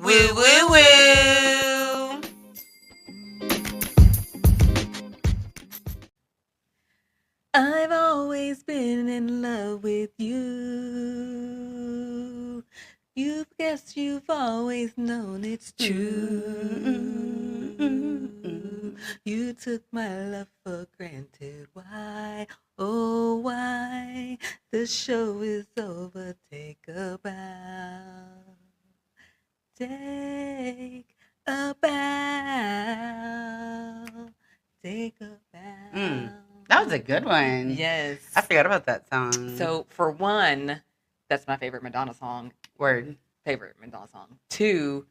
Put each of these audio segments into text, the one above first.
Woo, woo, woo. I've always been in love with you. Guess you've always known it's true. You took my love for granted. Why? Oh, why? The show is over. Take a bow. Take a bow. Take a bow. That was a good one. Yes. I forgot about that song. So, for one, that's my favorite Madonna song. Word. Favorite Madonna song. Two,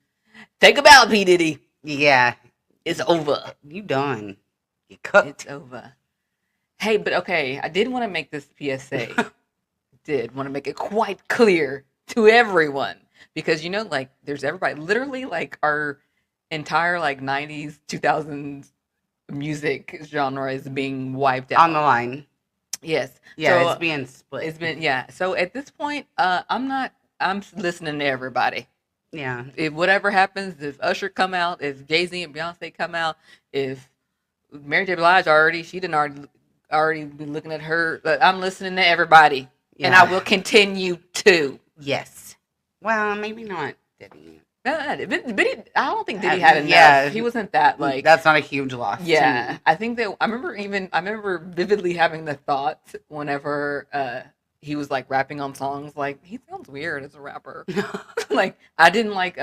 take a bow, P. Diddy. Yeah. It's over. You done. You cooked. It's over. Hey, but okay, I did want to make this PSA. Did want to make it quite clear to everyone. Because, you know, like, there's everybody, literally, like, our entire, like, 90s, 2000s music genre is being wiped out. On the line. Yes. Yeah, so, it's being split. It's been, yeah. So, at this point, I'm listening to everybody. Yeah. If whatever happens, if Usher come out, if Jay-Z and Beyonce come out, if Mary J. Blige she didn't already be looking at her, but I'm listening to everybody. Yeah. And I will continue to. Yes. Well, maybe not Diddy. I don't think Diddy had enough. Yeah. He wasn't that, like... That's not a huge loss. Yeah. I think that... I remember vividly having the thought whenever he was, like, rapping on songs, like, he sounds weird as a rapper. Like, I didn't like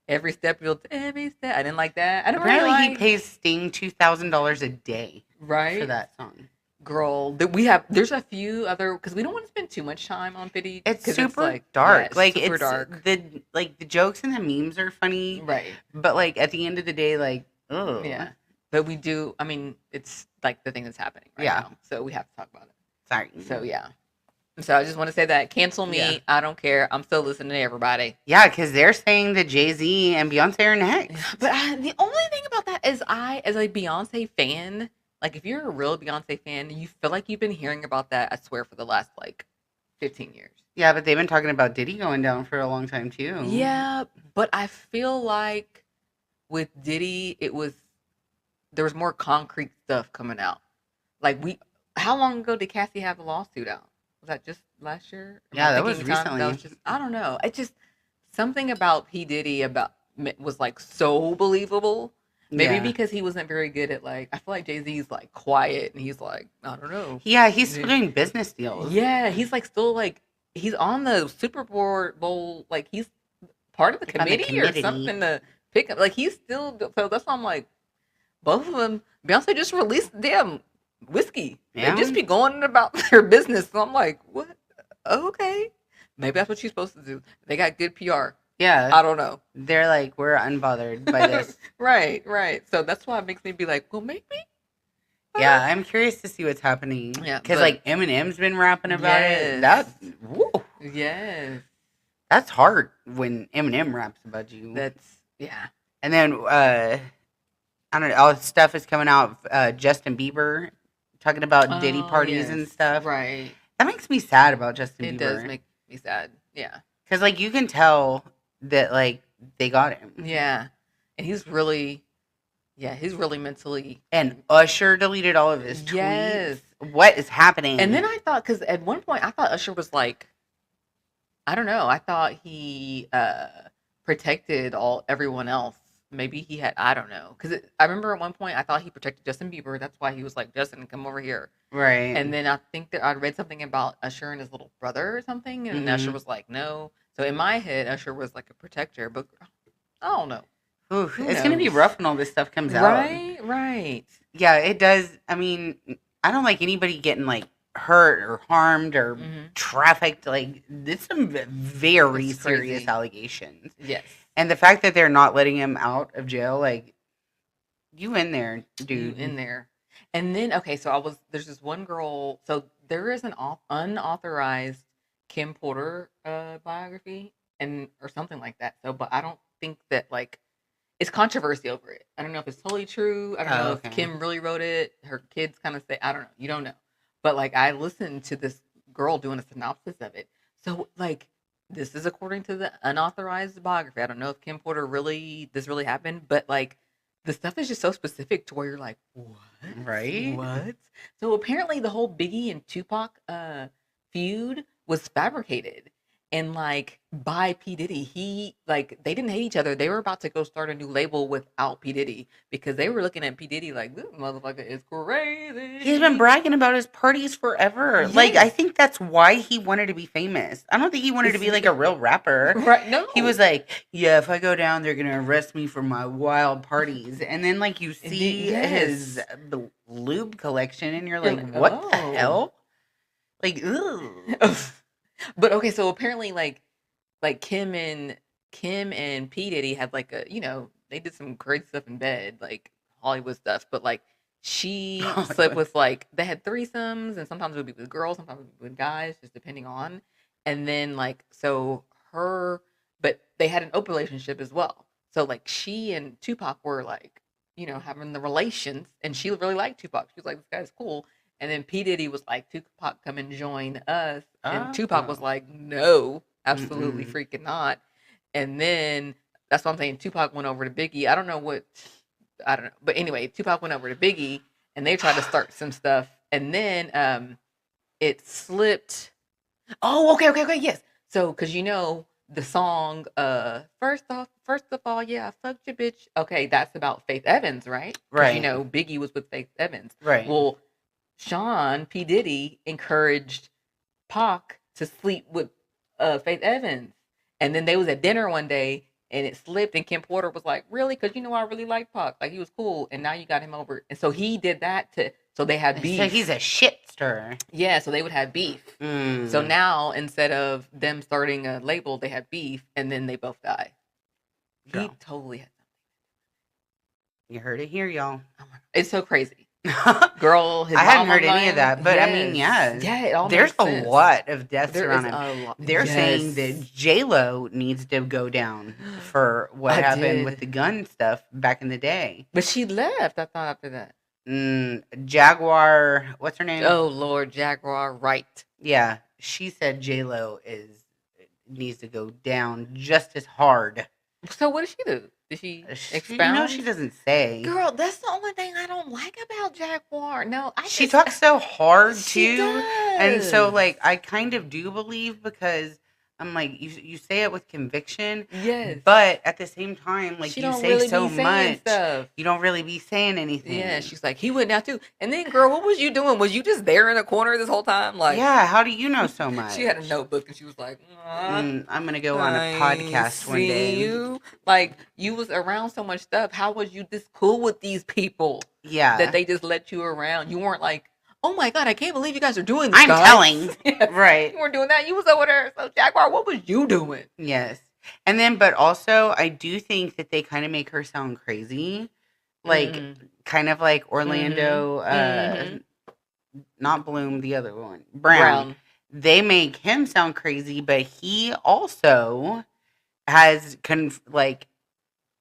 every step I didn't like that. Apparently he pays Sting $2,000 a day. Right? For that song. Girl, there's a few other, because we don't want to spend too much time on Diddy. It's super like, dark. Yeah, it's super dark. The jokes and the memes are funny. Right. But like at the end of the day, like, oh. Yeah. But we do, I mean, it's like the thing that's happening right now. So we have to talk about it. Sorry. So yeah. So I just want to say that. Cancel me. Yeah. I don't care. I'm still listening to everybody. Yeah, because they're saying that Jay-Z and Beyonce are next. But the only thing about that is as a Beyonce fan, like, if you're a real Beyonce fan, you feel like you've been hearing about that, I swear, for the last, like, 15 years. Yeah, but they've been talking about Diddy going down for a long time, too. Yeah, but I feel like with Diddy, there was more concrete stuff coming out. Like, how long ago did Cassie have the lawsuit out? Was that just last year? Yeah, that was recently. That was just, I don't know. It just, something about P. Diddy was, like, so believable. Maybe because he wasn't very good at, like, I feel like Jay-Z's, like, quiet, and he's like, I don't know. Yeah, he's still doing business deals. Yeah, he's, like, still, like, he's on the Super Bowl, like, he's part of the committee or something to pick up. Like, he's still, so that's why I'm like, both of them, Beyonce just released damn whiskey. Yeah. They just be going about their business. So I'm like, what? Okay. Maybe that's what she's supposed to do. They got good PR. Yeah. I don't know. They're like, we're unbothered by this. Right. So that's why it makes me be like, well, maybe. Yeah, I'm curious to see what's happening. Yeah. Because, like, Eminem's been rapping about it. Yes. That's hard when Eminem raps about you. Yeah. And then, I don't know, all this stuff is coming out. Justin Bieber talking about Diddy parties and stuff. Right. That makes me sad about Justin Bieber. It does make me sad. Yeah. Because, like, you can tell that, like, they got him. Yeah. And he's really mentally. And Usher deleted all of his tweets. Yes. What is happening? And then I thought, because at one point I thought Usher was like, I don't know. I thought he protected everyone else. Maybe he had, I don't know. Because I remember at one point I thought he protected Justin Bieber. That's why he was like, Justin, come over here. Right. And then I think that I read something about Usher and his little brother or something. And Usher was like, no. So in my head, Usher was like a protector. But I don't know. Oof, it's going to be rough when all this stuff comes out. Right. Yeah, it does. I mean, I don't like anybody getting, like, hurt or harmed or trafficked. Like, it's some very serious allegations. Yes. And the fact that they're not letting him out of jail, like, you in there, dude. You in there. And then, okay, so there's this one girl, so there is an unauthorized Kim Porter biography or something like that. So, but I don't think that, like, it's controversy over it. I don't know if it's totally true. I don't know if Kim really wrote it. Her kids kind of say, I don't know. You don't know. But, like, I listened to this girl doing a synopsis of it. So, like, this is according to the unauthorized biography. I don't know if Kim Porter this really happened, but like the stuff is just so specific to where you're like, what? Right? What? So apparently the whole Biggie and Tupac feud was fabricated. And like by P. Diddy, they didn't hate each other. They were about to go start a new label without P. Diddy because they were looking at P. Diddy like, this motherfucker is crazy. He's been bragging about his parties forever. Yes. Like, I think that's why he wanted to be famous. I don't think he wanted to be like a real rapper. Right? No. He was like, yeah, if I go down, they're gonna arrest me for my wild parties. And then like you see his lube collection, and you're like, what the hell? Like, ugh. But okay, so apparently like Kim and P. Diddy had like they did some crazy stuff in bed, like Hollywood stuff, but like she slept with like they had threesomes, and sometimes it would be with girls, sometimes it would be with guys, just depending on. And then like but they had an open relationship as well. So like she and Tupac were like, having the relations, and she really liked Tupac. She was like, this guy's cool. And then P. Diddy was like, Tupac, come and join us. And Tupac was like, no, absolutely freaking not. And then that's what I'm saying. Tupac went over to Biggie. I don't know. But anyway, Tupac went over to Biggie, and they tried to start some stuff. And then it slipped. Oh, okay, yes. So, because the song, first of all, yeah, I fucked your bitch. Okay, that's about Faith Evans, right? Right. Biggie was with Faith Evans. Right. Well, Sean P. Diddy encouraged Pac to sleep with Faith Evans. And then they was at dinner one day, and it slipped, and Kim Porter was like, really? Because I really like Pac. Like, he was cool, and now you got him over. And so he did that so they had beef. So he's a shitster. Yeah, so they would have beef. So now, instead of them starting a label, they had beef, and then they both die. Girl. He totally had something. You heard it here, y'all. It's so crazy. Girl, I hadn't heard any of that, but I mean, it all there's a lot of deaths around him. They're saying that J-Lo needs to go down for what happened with the gun stuff back in the day. But she left, I thought, after that. Jaguar, what's her name? Oh Lord, Jaguar Wright. Yeah, she said J-Lo needs to go down just as hard. So what did she do? Did she expound? She doesn't say. Girl, that's the only thing I don't like about Jaguar. No, she talks so hard she too, does. and so like I kind of do believe, because I'm like, you say it with conviction, yes, but at the same time, like, she you say really so much, stuff. You don't really be saying anything. Yeah, she's like, he went out too. And then, girl, what was you doing? Was you just there in the corner this whole time? Like, yeah, how do you know so much? She had a notebook, and she was like, I'm gonna go on a podcast one day. You like, you was around so much stuff. How was you this cool with these people? Yeah, that they just let you around. You weren't like, oh my God, I can't believe you guys are doing this. I'm telling. Yes. Right. You weren't doing that. You was over there. So, Jaguar, what was you doing? Yes. And then, but also, I do think that they kind of make her sound crazy. Like, kind of like Orlando, not Bloom, the other one, Brown. They make him sound crazy, but he also has,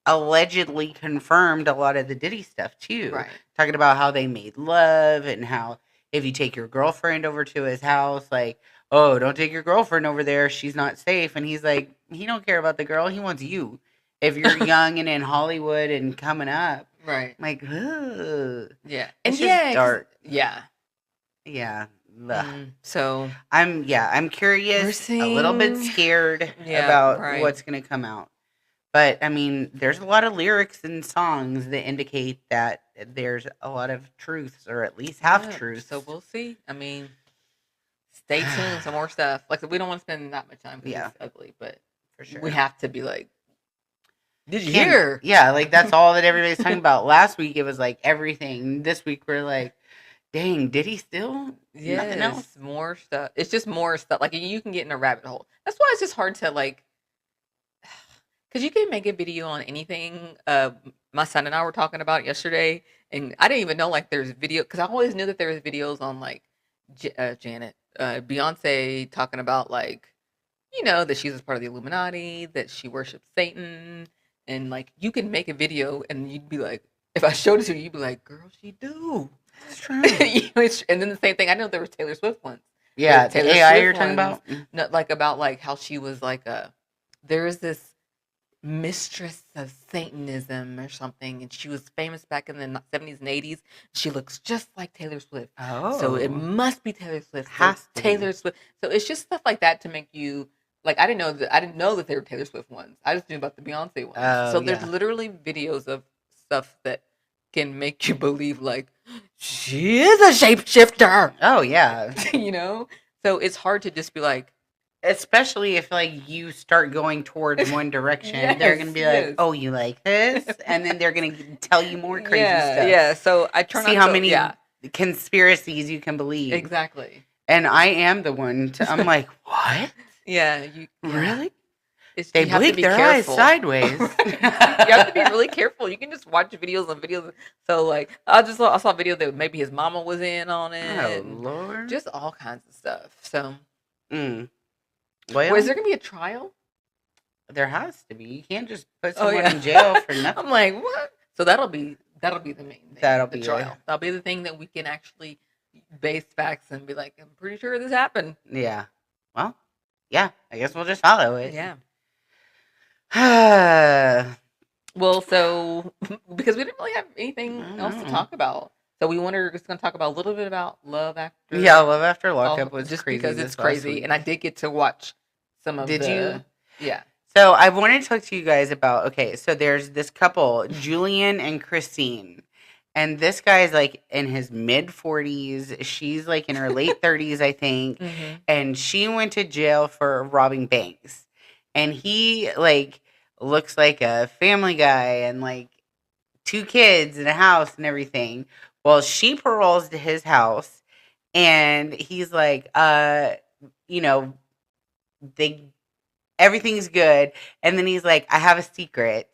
allegedly confirmed a lot of the Diddy stuff, too. Right. Talking about how they made love, and how if you take your girlfriend over to his house, like, oh, don't take your girlfriend over there, she's not safe. And he's like, he don't care about the girl, he wants you. If you're young and in Hollywood and coming up. Right. Like, ugh. Yeah. It's just dark. Yeah. Yeah. So I'm curious, a little bit scared about what's going to come out. But, I mean, there's a lot of lyrics and songs that indicate that there's a lot of truths, or at least half-truths. So we'll see. I mean, stay tuned. Some more stuff. Like, we don't want to spend that much time because it's ugly, but for sure, we have to be like, did you hear? Yeah, like, that's all that everybody's talking about. Last week, it was, like, everything. This week, we're like, dang, did he still? Yes, nothing else? More stuff. It's just more stuff. Like, you can get in a rabbit hole. That's why it's just hard to, like, because you can make a video on anything. My son and I were talking about it yesterday, and I didn't even know, like, there's video, because I always knew that there was videos on, like, Janet, Beyonce talking about, like, that she's a part of the Illuminati, that she worships Satan, and, like, you can make a video, and you'd be like, if I showed it to you, you'd be like, girl, she do. That's true. And then the same thing, I know there was Taylor Swift ones, Yeah, the AI you're talking about? Not like about like how she was like there's this mistress of Satanism or something, and she was famous back in the 70s and 80s. She looks just like Taylor Swift. So it must be Taylor Swift. Has to Taylor Swift. So it's just stuff like that to make you like I didn't know that they were Taylor Swift ones. I just knew about the Beyonce ones. So there's literally videos of stuff that can make you believe like she is a shapeshifter. Oh yeah. You know? So it's hard to just be like, especially if like you start going towards one direction, they're gonna be like, "Oh, you like this," and then they're gonna tell you more crazy stuff. Yeah. So I try see how many conspiracies you can believe. Exactly. And I am the one. I'm like, what? Yeah. Really? They blink their eyes sideways. You have to be really careful. You can just watch videos and videos. So like, I saw a video that maybe his mama was in on it. Oh Lord! Just all kinds of stuff. So. Well, is there gonna be a trial? There has to be. You can't just put someone in jail for nothing. I'm like, what? So that'll be the main thing. That'll be the trial. That'll be the thing that we can actually base facts and be like, I'm pretty sure this happened. Yeah. Well, yeah. I guess we'll just follow it. Yeah. Well, so because we didn't really have anything else to talk about. So we were just going to talk about a little bit about Love After. Yeah, Love After Lockup was just crazy because it's crazy, and I did get to watch some of. Did you? Yeah. So I wanted to talk to you guys about. Okay, so there's this couple, Julian and Christine, and this guy's like in his mid 40s. She's like in her late 30s, I think, and she went to jail for robbing banks, and he like looks like a family guy and like 2 kids and a house and everything. Well, she paroles to his house, and he's like, everything's good. And then he's like, I have a secret.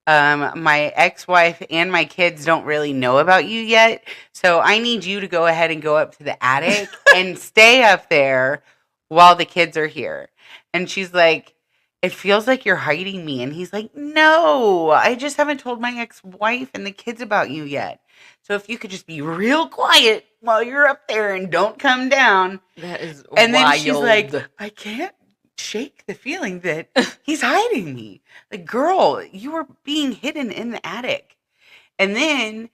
My ex-wife and my kids don't really know about you yet, so I need you to go ahead and go up to the attic and stay up there while the kids are here. And she's like, it feels like you're hiding me. And he's like, no, I just haven't told my ex-wife and the kids about you yet. So if you could just be real quiet while you're up there and don't come down. That is and wild. Then she's like, I can't shake the feeling that he's hiding me. Like, girl, you were being hidden in the attic. And then,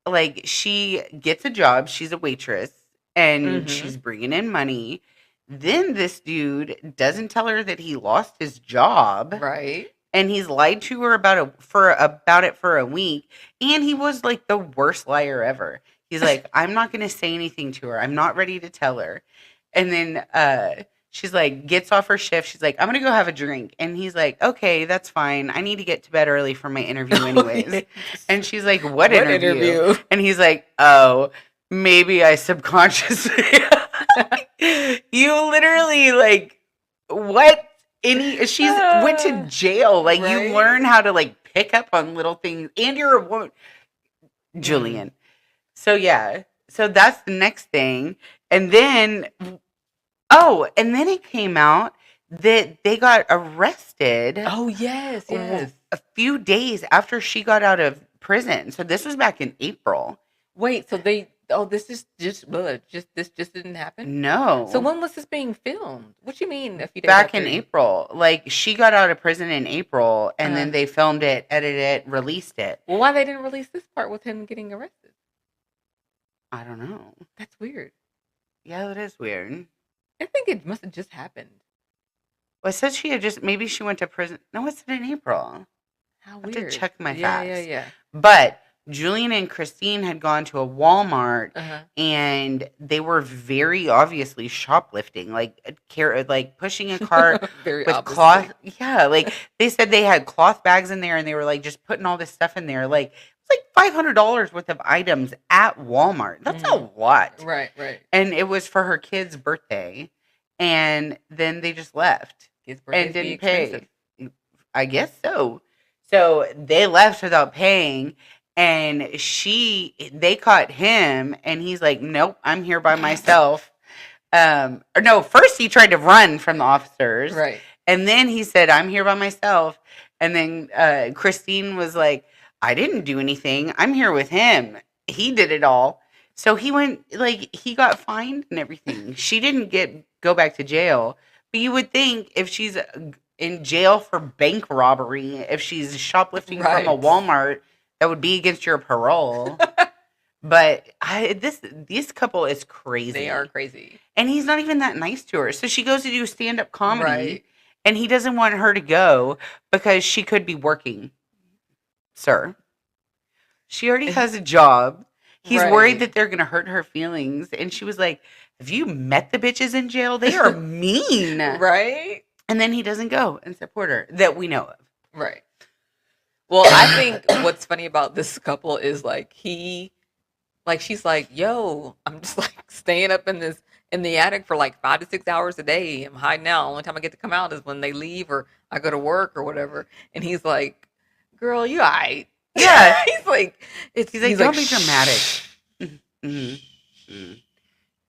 like, she gets a job. She's a waitress. And she's bringing in money. Then this dude doesn't tell her that he lost his job. Right. And he's lied to her about it for a week. And he was like the worst liar ever. He's like, I'm not going to say anything to her. I'm not ready to tell her. And then she's like, gets off her shift. She's like, I'm going to go have a drink. And he's like, okay, that's fine. I need to get to bed early for my interview anyways. And she's like, what interview? And he's like, oh, maybe I subconsciously. You literally like, what? She's went to jail. Like, right? You learn how to like pick up on little things, and you're a woman, Julian. So yeah, so that's the next thing, and then it came out that they got arrested. Oh yes. A few days after she got out of prison. So this was back in April. Wait, so this is just didn't happen? No. So when was this being filmed? What you mean a few days back in April? Like, she got out of prison in April, and then they filmed it, edited it, released it. Well, why they didn't release this part with him getting arrested? I don't know. That's weird. Yeah, that is weird. I think it must have just happened. Well, it said she had maybe she went to prison. No, it said in April. How weird. I have to check my facts. Yeah. But Julian and Christine had gone to a Walmart, and they were very obviously shoplifting, like pushing a cart with cloth. Yeah, like they said they had cloth bags in there, and they were like just putting all this stuff in there. Like, it's like $500 worth of items at Walmart. That's a lot. Right. And it was for her kid's birthday, and then they just left and didn't pay. I guess so. So they left without paying. And they caught him, and he's like, nope, I'm here by myself. First he tried to run from the officers. Right. And then he said, I'm here by myself. And then Christine was like, I didn't do anything. I'm here with him. He did it all. So he went, like, he got fined and everything. She didn't go back to jail. But you would think if she's in jail for bank robbery, if she's shoplifting from a Walmart, that would be against your parole. But this couple is crazy. They are crazy. And he's not even that nice to her. So she goes to do stand-up comedy, and he doesn't want her to go because she could be working. Sir. She already has a job. He's worried that they're going to hurt her feelings. And she was like, have you met the bitches in jail? They are mean. Right? And then he doesn't go and support her that we know of. Right. Well, I think what's funny about this couple is like she's like, yo, I'm just like staying up in the attic for like 5 to 6 hours a day. I'm hiding out. Only time I get to come out is when they leave or I go to work or whatever. And he's like, girl, you all right. Yeah. he's like, don't be dramatic. Mm-hmm.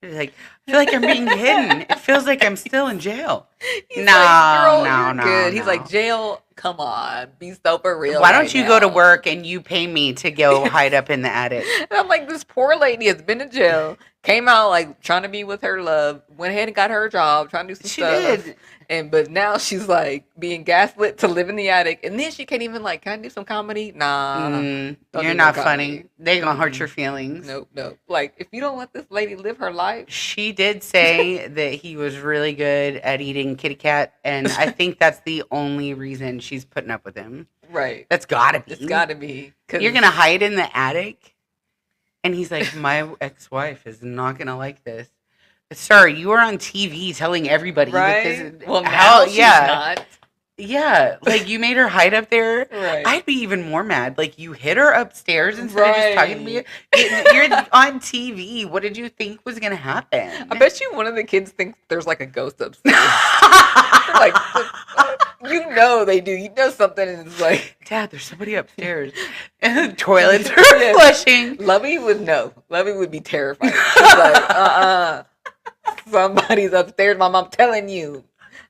He's like, I feel like I'm being hidden. It feels like I'm still in jail. He's like, girl, you're good. He's like, jail, come on. Be so for real. Why don't you go to work and you pay me to go hide up in the attic? And I'm like, this poor lady has been in jail, came out like trying to be with her love, went ahead and got her job, trying to do some stuff. Did. But now she's like being gaslit to live in the attic. And then she can't even like, can I do some comedy? Nah. You're not funny. They're going to hurt your feelings. Nope. Like, if you don't let this lady live her life. She did say that he was really good at eating kitty cat. And I think that's the only reason she's putting up with him. Right. That's got to be. It's got to be. You're going to hide in the attic? And he's like, my ex-wife is not going to like this. Sir, you were on TV telling everybody. Right. Well, now she's not. Yeah. Like, you made her hide up there. Right. I'd be even more mad. Like, you hit her upstairs instead of just talking to me. You're on TV. What did you think was going to happen? I bet you one of the kids thinks there's, like, a ghost upstairs. Like, you know they do. You know something is like, Dad, there's somebody upstairs. And the toilets are flushing. Lovey would know. Lovey would be terrified. She's like, somebody's upstairs, Mom. I'm telling you.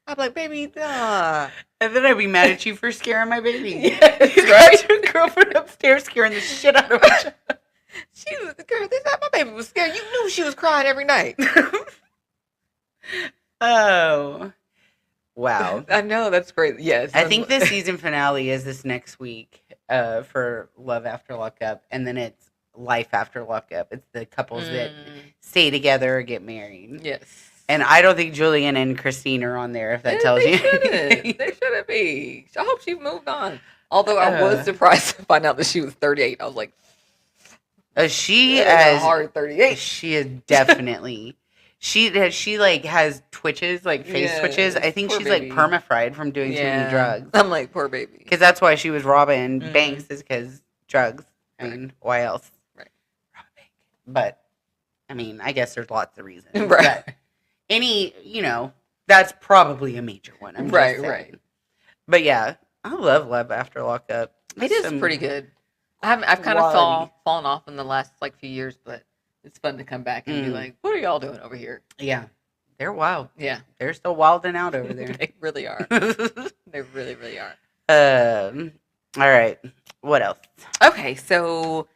I'm like, baby, nah. And then I'd be mad at you for scaring my baby. Yes, right? Your girlfriend upstairs scaring the shit out of her. She was, girl, my baby was scared. You knew she was crying every night. Oh. Wow. I know, that's crazy. Yes. I think the season finale is this next week for Love After Lockup. And then it's Life After Lockup. It's the couples that stay together or get married. Yes. And I don't think Julian and Christine are on there, if that tells you. They shouldn't be. I hope she moved on. Although I was surprised to find out that she was 38. I was like, she is hard 38. She is definitely. She like has twitches, like face twitches. I think she's baby. like perma-fried from doing too many drugs. I'm like, poor baby. Because that's why she was robbing banks, is because drugs. I mean, why else? Right. Rob a bank. But, I mean, I guess there's lots of reasons. Right. But that's probably a major one. I'm just saying. But yeah, I love Love After Lockup. It is pretty good. I've kind of fallen off in the last like few years, but it's fun to come back and be like, what are y'all doing over here? Yeah. They're wild. Yeah. They're still wilding out over there. They really are. They really, really are. All right. What else? Okay, so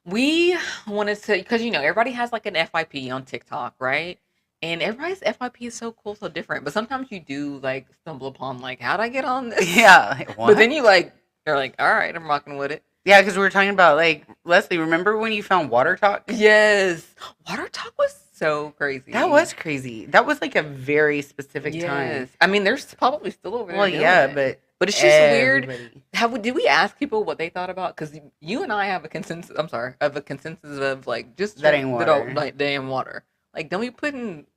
we wanted to, because everybody has like an FYP on TikTok, right? And everybody's FYP is so cool, so different. But sometimes you do like stumble upon like, how'd I get on this? Yeah. Like, but then you're like, all right, I'm rocking with it. Yeah, because we were talking about like, Leslie, remember when you found Water Talk? Yes. Water Talk was so crazy. That was crazy. That was like a very specific time. I mean, there's probably still over there. Well, yeah, but it's just weird. Did we ask people what they thought about? Because you and I have a consensus. I'm sorry, of a consensus of like just that ain't water. Like that ain't water. Like, don't we put in?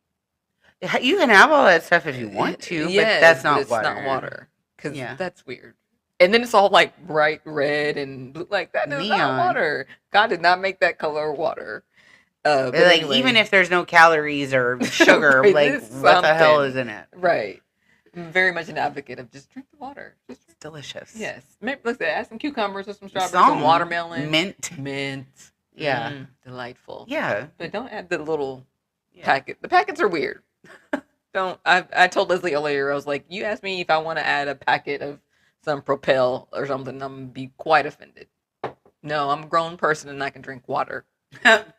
You can have all that stuff if you want to, but that's not water. It's not water. Because that's weird. And then it's all like bright red and blue. Like, that is not water. God did not make that color water. But like, anyway, even if there's no calories or sugar, right, like, what the hell is in it? Right. I'm very much an advocate of just drink the water. It's delicious. Yes. Maybe, let's say, add some cucumbers or some strawberries, some watermelon. Mint. Yeah. Delightful. Yeah. But don't add the little packet. The packets are weird. I told Leslie earlier, I was like, you asked me if I want to add a packet of some Propel or something, I'm going to be quite offended. No, I'm a grown person and I can drink water.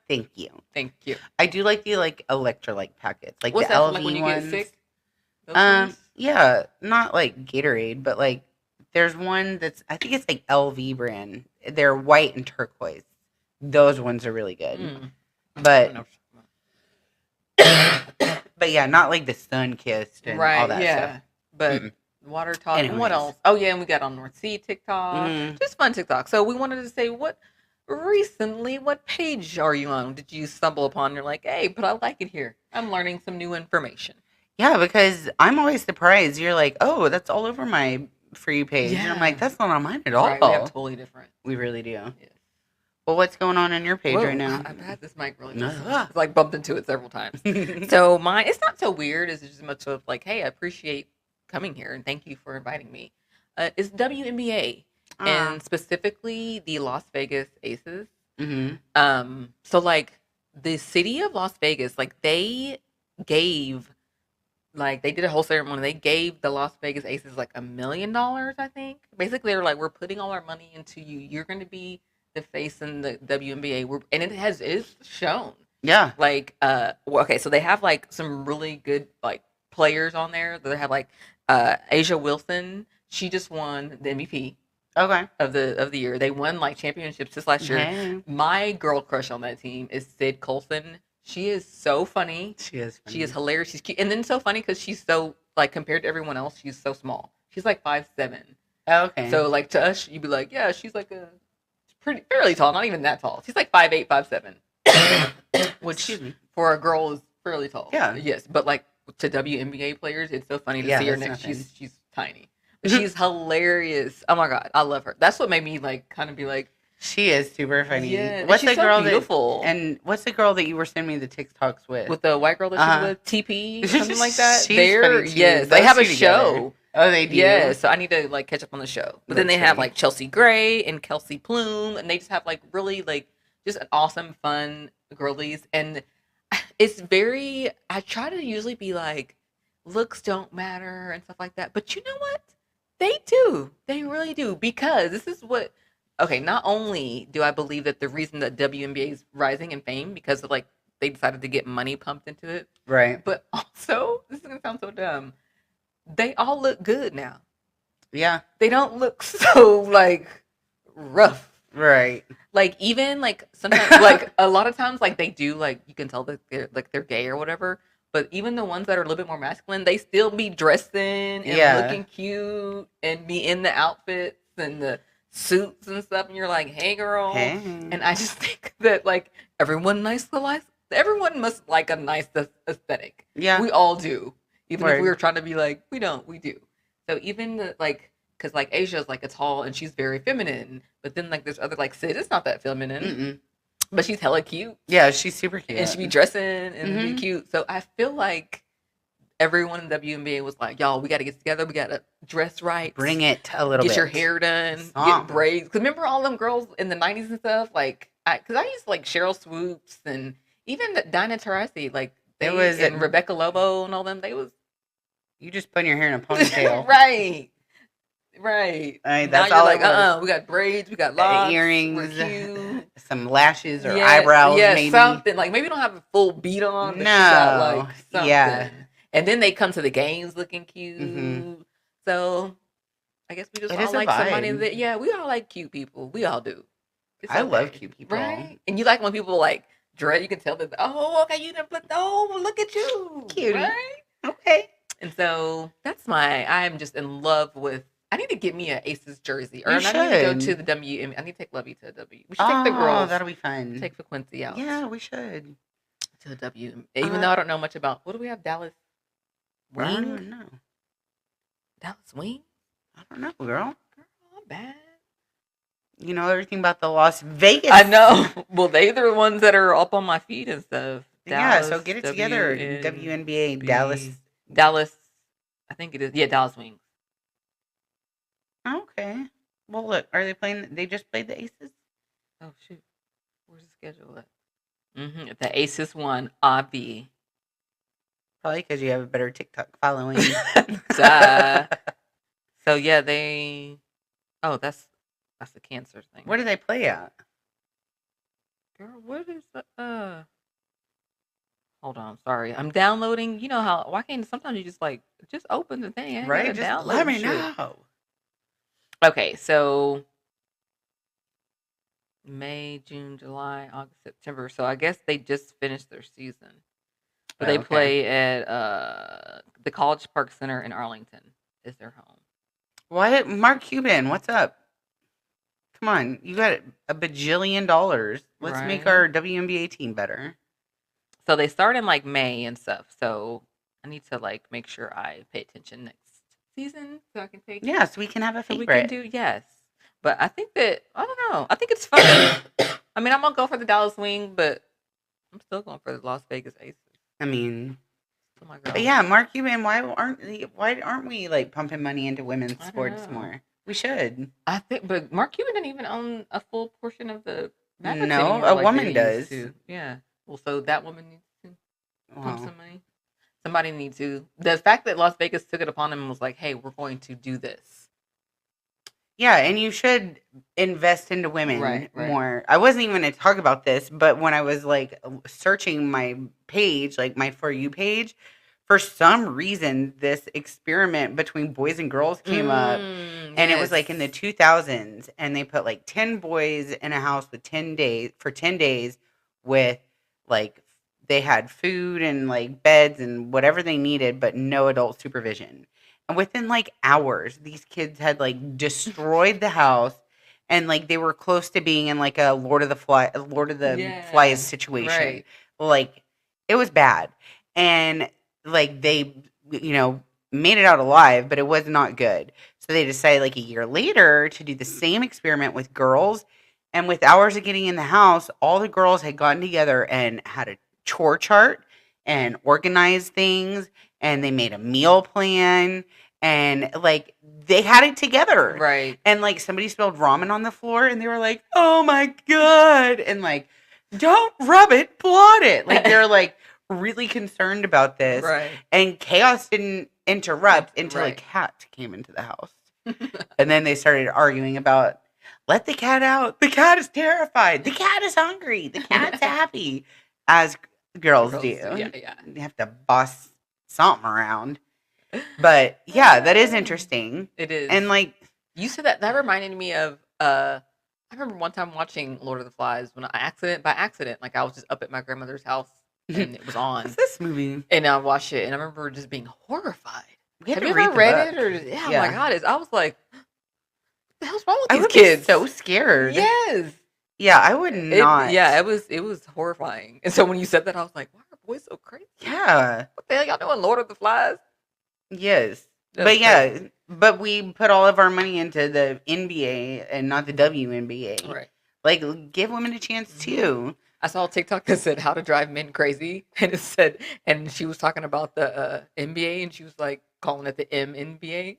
Thank you. Thank you. I do like the electrolyte packets, like What's the that for, LV like when you ones. get sick? Those things? Yeah, not like Gatorade, but like there's one that's I think it's like LV brand. They're white and turquoise. Those ones are really good. Mm. But but yeah, not like the sun kissed and all Right, that yeah. stuff. But Mm-mm. water talk. And what Anyways. else? Oh, yeah, and we got on North Sea TikTok. Just fun TikTok. So we wanted to say, what page are you on? Did you stumble upon? You're like, hey, but I like it here. I'm learning some new information. Yeah, because I'm always surprised. You're like, oh, that's all over my free page. And I'm like, Yeah. that's not on mine at all. Right, we have totally different. We really do. Yes. Well, what's going on your page right now? I've had this mic really close. It's like bumped into it several times. So mine, it's not so weird. It's just much of like, hey, I appreciate coming here and thank you for inviting me. It's WNBA and specifically the Las Vegas Aces. So like the city of Las Vegas, like they gave, like they did a whole ceremony. They gave the Las Vegas Aces like $1 million, I think. Basically, they're like, we're putting all our money into you. You're going to be the face in the WNBA. And it's shown. Yeah. Like, okay, so they have like some really good like players on there. They have like Asia Wilson. She just won the MVP. Okay. Of the year. They won like championships this last year. Okay. My girl crush on that team is Sid Colson. She is so funny. She is funny. She is hilarious. She's cute. And then so funny because she's so, like, compared to everyone else, she's so small. She's like 5'7". Okay. So, like, to us, you'd be like, yeah, she's like fairly tall. Not even that tall. She's like 5'8", 5'7". Which, for a girl, is fairly tall. Yeah. Yes. But, like, to WNBA players, it's so funny to see her next. She's tiny. But she's hilarious. Oh, my God. I love her. That's what made me, like, kind of be like, she is super funny. Yeah, what's the girl beautiful. What's the girl that you were sending me the TikToks with? With the white girl that she's with, TP, something like that. They're yes, they have a show. Oh, they do. Yeah, so I need to like catch up on the show. But then they have like Chelsea Gray and Kelsey Plume, and they just have like really like just an awesome, fun girlies, and it's very. I try to usually be like, looks don't matter and stuff like that, but you know what? They do. They really do, because this is what. Okay, not only do I believe that the reason that WNBA is rising in fame because of, like, they decided to get money pumped into it. Right. But also, this is going to sound so dumb, they all look good now. Yeah. They don't look so, like, rough. Right. Like, even, like, sometimes, like, a lot of times, like, they do, like, you can tell that they're gay or whatever. But even the ones that are a little bit more masculine, they still be dressing and looking cute and be in the outfits and the suits and stuff, and you're like, hey girl. Hey. And I just think that like everyone must like a nice aesthetic. Yeah, we all do, even if we were trying to be like, we do. So even like, because like Asia's like a tall and she's very feminine, but then like there's other like Sid is not that feminine. But she's hella cute. Yeah, she's super cute, and she be dressing and be cute. So I feel like everyone in WNBA was like, y'all, we got to get together. We got to dress right. Bring it a little bit. Get your hair done. Get braids. Because remember all them girls in the 90s and stuff? Like, because I used to like Cheryl Swoops and even Dinah Taurasi. Like, and Rebecca Lobo and all them. They was. You just put your hair in a ponytail. Right. That's all like, we got braids. We got locks. Earrings. We're cute. Some lashes or eyebrows, maybe. Something. Like, maybe don't have a full beat on. But got, like, something. Yeah. And then they come to the games looking cute. So I guess we just all like somebody that, we all like cute people. We all do. I love cute people. Right? And you like when people like dread, you can tell that, oh, okay, you didn't put, look at you. Cute. Right? Okay. And so I'm just in love with, I need to get me an Aces jersey. Or I need to go to the WM. I need to take Lovey to the W. We should take the girls. Oh, that'll be fun. Take Frequency out. Yeah, we should. To the W. Even though I don't know much about, what do we have? Dallas? Wing? I don't know. Dallas Wing? I don't know, girl. I'm bad. You know everything about the Las Vegas. I know. Well, they're the ones that are up on my feed and stuff. Dallas, so get it together. WNBA, Dallas, I think it is. Yeah, Dallas Wings. Okay. Well, look, are they playing? They just played the Aces? Oh, shoot. Where's the schedule at? The Aces won, Obvi. Probably because you have a better TikTok following. So yeah, they. Oh, that's the cancer thing. Where do they play at? Girl, what is the hold on, sorry. I'm downloading. You know how why can't sometimes you just open the thing. I ain't Right? gotta Just download let me shit. know. Okay, so May, June, July, August, September. So I guess they just finished their season. But they play at the College Park Center in Arlington is their home. What? Mark Cuban, what's up? Come on, you got a bajillion dollars. Let's make our WNBA team better. So they start in like May and stuff. So I need to like make sure I pay attention next season so I can take. Yeah, so we can have a So favorite. we can do but I think that I don't know. I think it's fun. I mean, I'm gonna go for the Dallas Wing, but I'm still going for the Las Vegas Aces. I mean, oh my but yeah, Mark Cuban, why aren't we like pumping money into women's sports more? We should. I think, but Mark Cuban didn't even own a full portion of the Mavericks No, anymore, a like woman does. Yeah. Well, so that woman needs to pump some money. Somebody needs to. The fact that Las Vegas took it upon them and was like, "Hey, we're going to do this." Yeah, and you should invest into women more. I wasn't even going to talk about this, but when I was like searching my page, like my For You page, for some reason, this experiment between boys and girls came up, and it was like in the 2000s, and they put like 10 boys in a house with 10 days with like they had food and like beds and whatever they needed, but no adult supervision. And within like hours, these kids had like destroyed the house, and like they were close to being in like a Lord of the Flies situation. Right. Like it was bad, and like they made it out alive, but it was not good. So they decided like a year later to do the same experiment with girls, and with hours of getting in the house, all the girls had gotten together and had a chore chart and organized things, and they made a meal plan, and like they had it together, right? And like somebody spilled ramen on the floor, and they were like, "Oh my god!" and like, "Don't rub it, blot it." Like they're like really concerned about this, right? And chaos didn't interrupt until a cat came into the house, and then they started arguing about, let the cat out. The cat is terrified. The cat is hungry. The cat's happy, as girls do. Yeah. You have to boss something around. But yeah, that is interesting. It is. And like you said that reminded me of I remember one time watching Lord of the Flies when by accident, like I was just up at my grandmother's house and it was on. What's this movie? And I watched it and I remember just being horrified. Have you ever read it? Or oh my god, I was like, what the hell's wrong with these kids? So scared. Yes. Yeah, I would not. It was horrifying. And so when you said that, I was like, why are boys so crazy? Yeah. What the hell y'all doing, Lord of the Flies? Yes. But we put all of our money into the NBA and not the WNBA. Right. Like, give women a chance too. I saw a TikTok that said how to drive men crazy, and it said, and she was talking about the NBA, and she was like calling it the MNBA.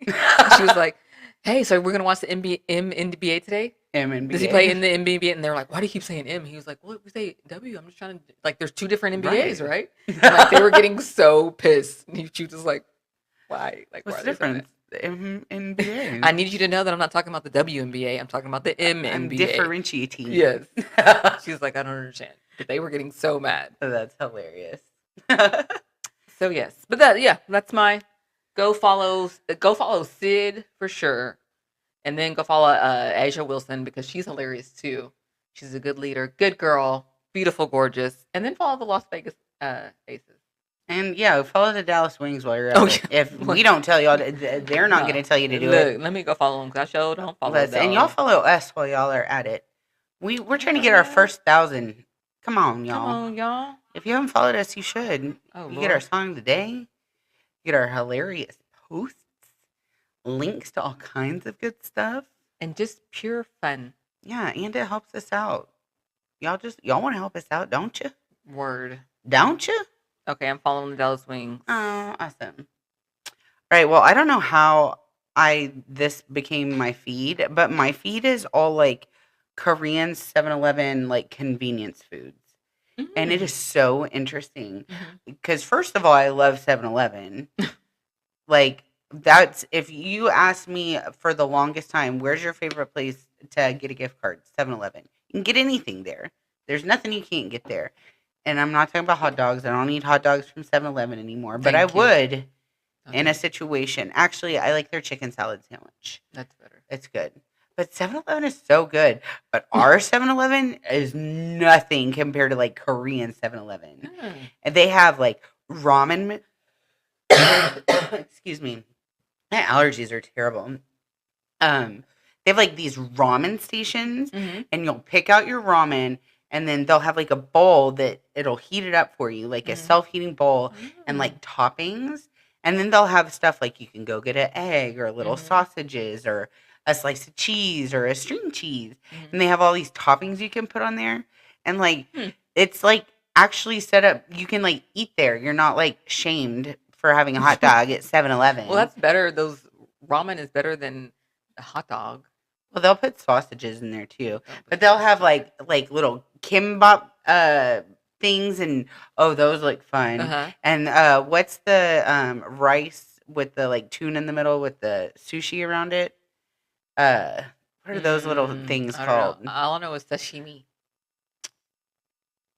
She was like, "Hey, so we're gonna watch the MNBA today? MNBA. Does he play in the NBA?" And they're like, "Why do you keep saying M?" He was like, "Well, we say W. I'm just trying to like, there's two different NBAs, right?" And, like they were getting so pissed. And she was just like, "Why? Like, what's the difference?" The NBA. I need you to know that I'm not talking about the WNBA. I'm talking about the MNBA. I'm differentiating. Yes. She was like, I don't understand. But they were getting so mad. Oh, that's hilarious. So yes, but that's my go follow Sid for sure, and then go follow Asia Wilson because she's hilarious too. She's a good leader, good girl, beautiful, gorgeous, and then follow the Las Vegas Aces. And yeah, follow the Dallas Wings while you're at it. If we don't tell y'all, they're not going to tell you to do it. Let me go follow them because I sure don't follow them. And y'all follow us while y'all are at it. We're trying to get our first 1,000. Come on, y'all. Come on, y'all. If you haven't followed us, you should. You get our song of the day. Get our hilarious posts. Links to all kinds of good stuff. And just pure fun. Yeah, and it helps us out. Y'all want to help us out, don't you? Word. Don't you? Okay, I'm following the Dallas Wings. Oh, awesome. All right, well, I don't know how this became my feed, but my feed is all like Korean 7-Eleven like convenience foods. Mm-hmm. And it is so interesting because first of all, I love 7-Eleven. Like that's, if you ask me for the longest time, where's your favorite place to get a gift card? 7-Eleven. You can get anything there. There's nothing you can't get there. And I'm not talking about hot dogs. I don't eat hot dogs from 7-Eleven anymore. But I would in a situation. Actually, I like their chicken salad sandwich. That's better. It's good. But 7-Eleven is so good. But our 7-Eleven is nothing compared to like Korean 7-Eleven. And they have like ramen. Excuse me. My allergies are terrible. They have like these ramen stations, and you'll pick out your ramen, and then they'll have like a bowl that it'll heat it up for you, like a self-heating bowl, and like toppings. And then they'll have stuff like you can go get an egg or little sausages or a slice of cheese or a string cheese. And they have all these toppings you can put on there. And like, it's like actually set up, you can like eat there. You're not like shamed for having a hot dog at 7-Eleven. Well, that's better. Those ramen is better than a hot dog. Well, they'll put sausages in there too, but they'll have like little kimbap things, and those look fun. And what's the rice with the like tuna in the middle with the sushi around it? What are those little things called? All I know is sashimi.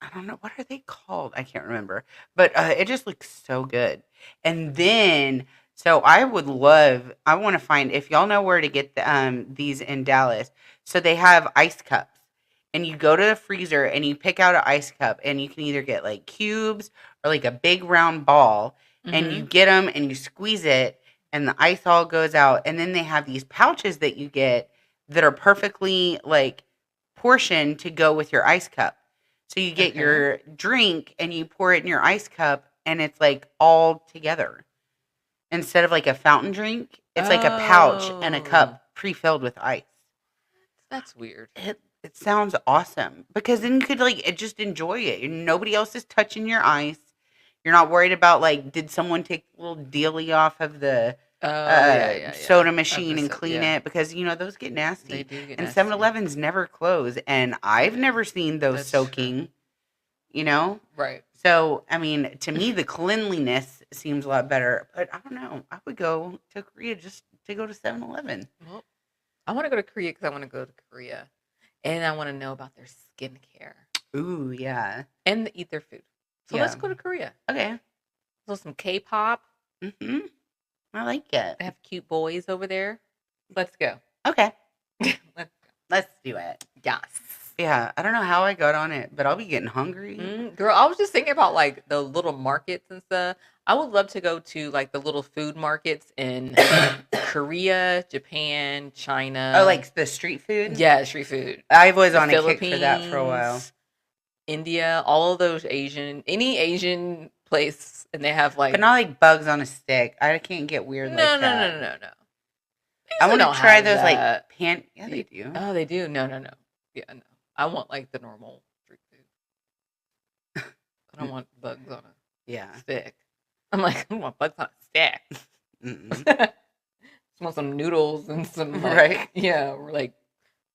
I don't know, what are they called? I can't remember, but it just looks so good. And then. So I want to find, if y'all know where to get these in Dallas. So they have ice cups, and you go to the freezer and you pick out an ice cup, and you can either get like cubes or like a big round ball, and you get them and you squeeze it and the ice all goes out. And then they have these pouches that you get that are perfectly like portioned to go with your ice cup. So you get your drink and you pour it in your ice cup, and it's like all together. Instead of like a fountain drink, it's like a pouch and a cup pre-filled with ice. That's weird. It sounds awesome, because then you could like just enjoy it. Nobody else is touching your ice. You're not worried about like, did someone take a little dealy off of the soda machine and clean it? Because those get nasty. They do get and nasty. 7-Elevens never close, and I've never seen those soaking. True. Right. So, I mean, to me, the cleanliness seems a lot better. But I don't know. I would go to Korea just to go to 7-Eleven. Well, I want to go to Korea because I want to go to Korea. And I want to know about their skincare. Ooh, yeah. And eat their food. So let's go to Korea. Okay. So some K-pop. I like it. They have cute boys over there. Let's go. Okay. Let's go. Let's do it. Yes. Yeah, I don't know how I got on it, but I'll be getting hungry. Girl, I was just thinking about like the little markets and stuff. I would love to go to like the little food markets in Korea, Japan, China. Oh, like the street food? Yeah, street food. I was on a kick for that for a while. India, all of those any Asian place, and they have like. But not like bugs on a stick. I can't get weird like that. No. I want to try those like pan. Yeah, they do. Oh, they do? No. Yeah, no. I want like the normal street food. I don't want bugs on a stick. I'm like, I don't want bugs on a stick. Just want some noodles and some right. Yeah, or like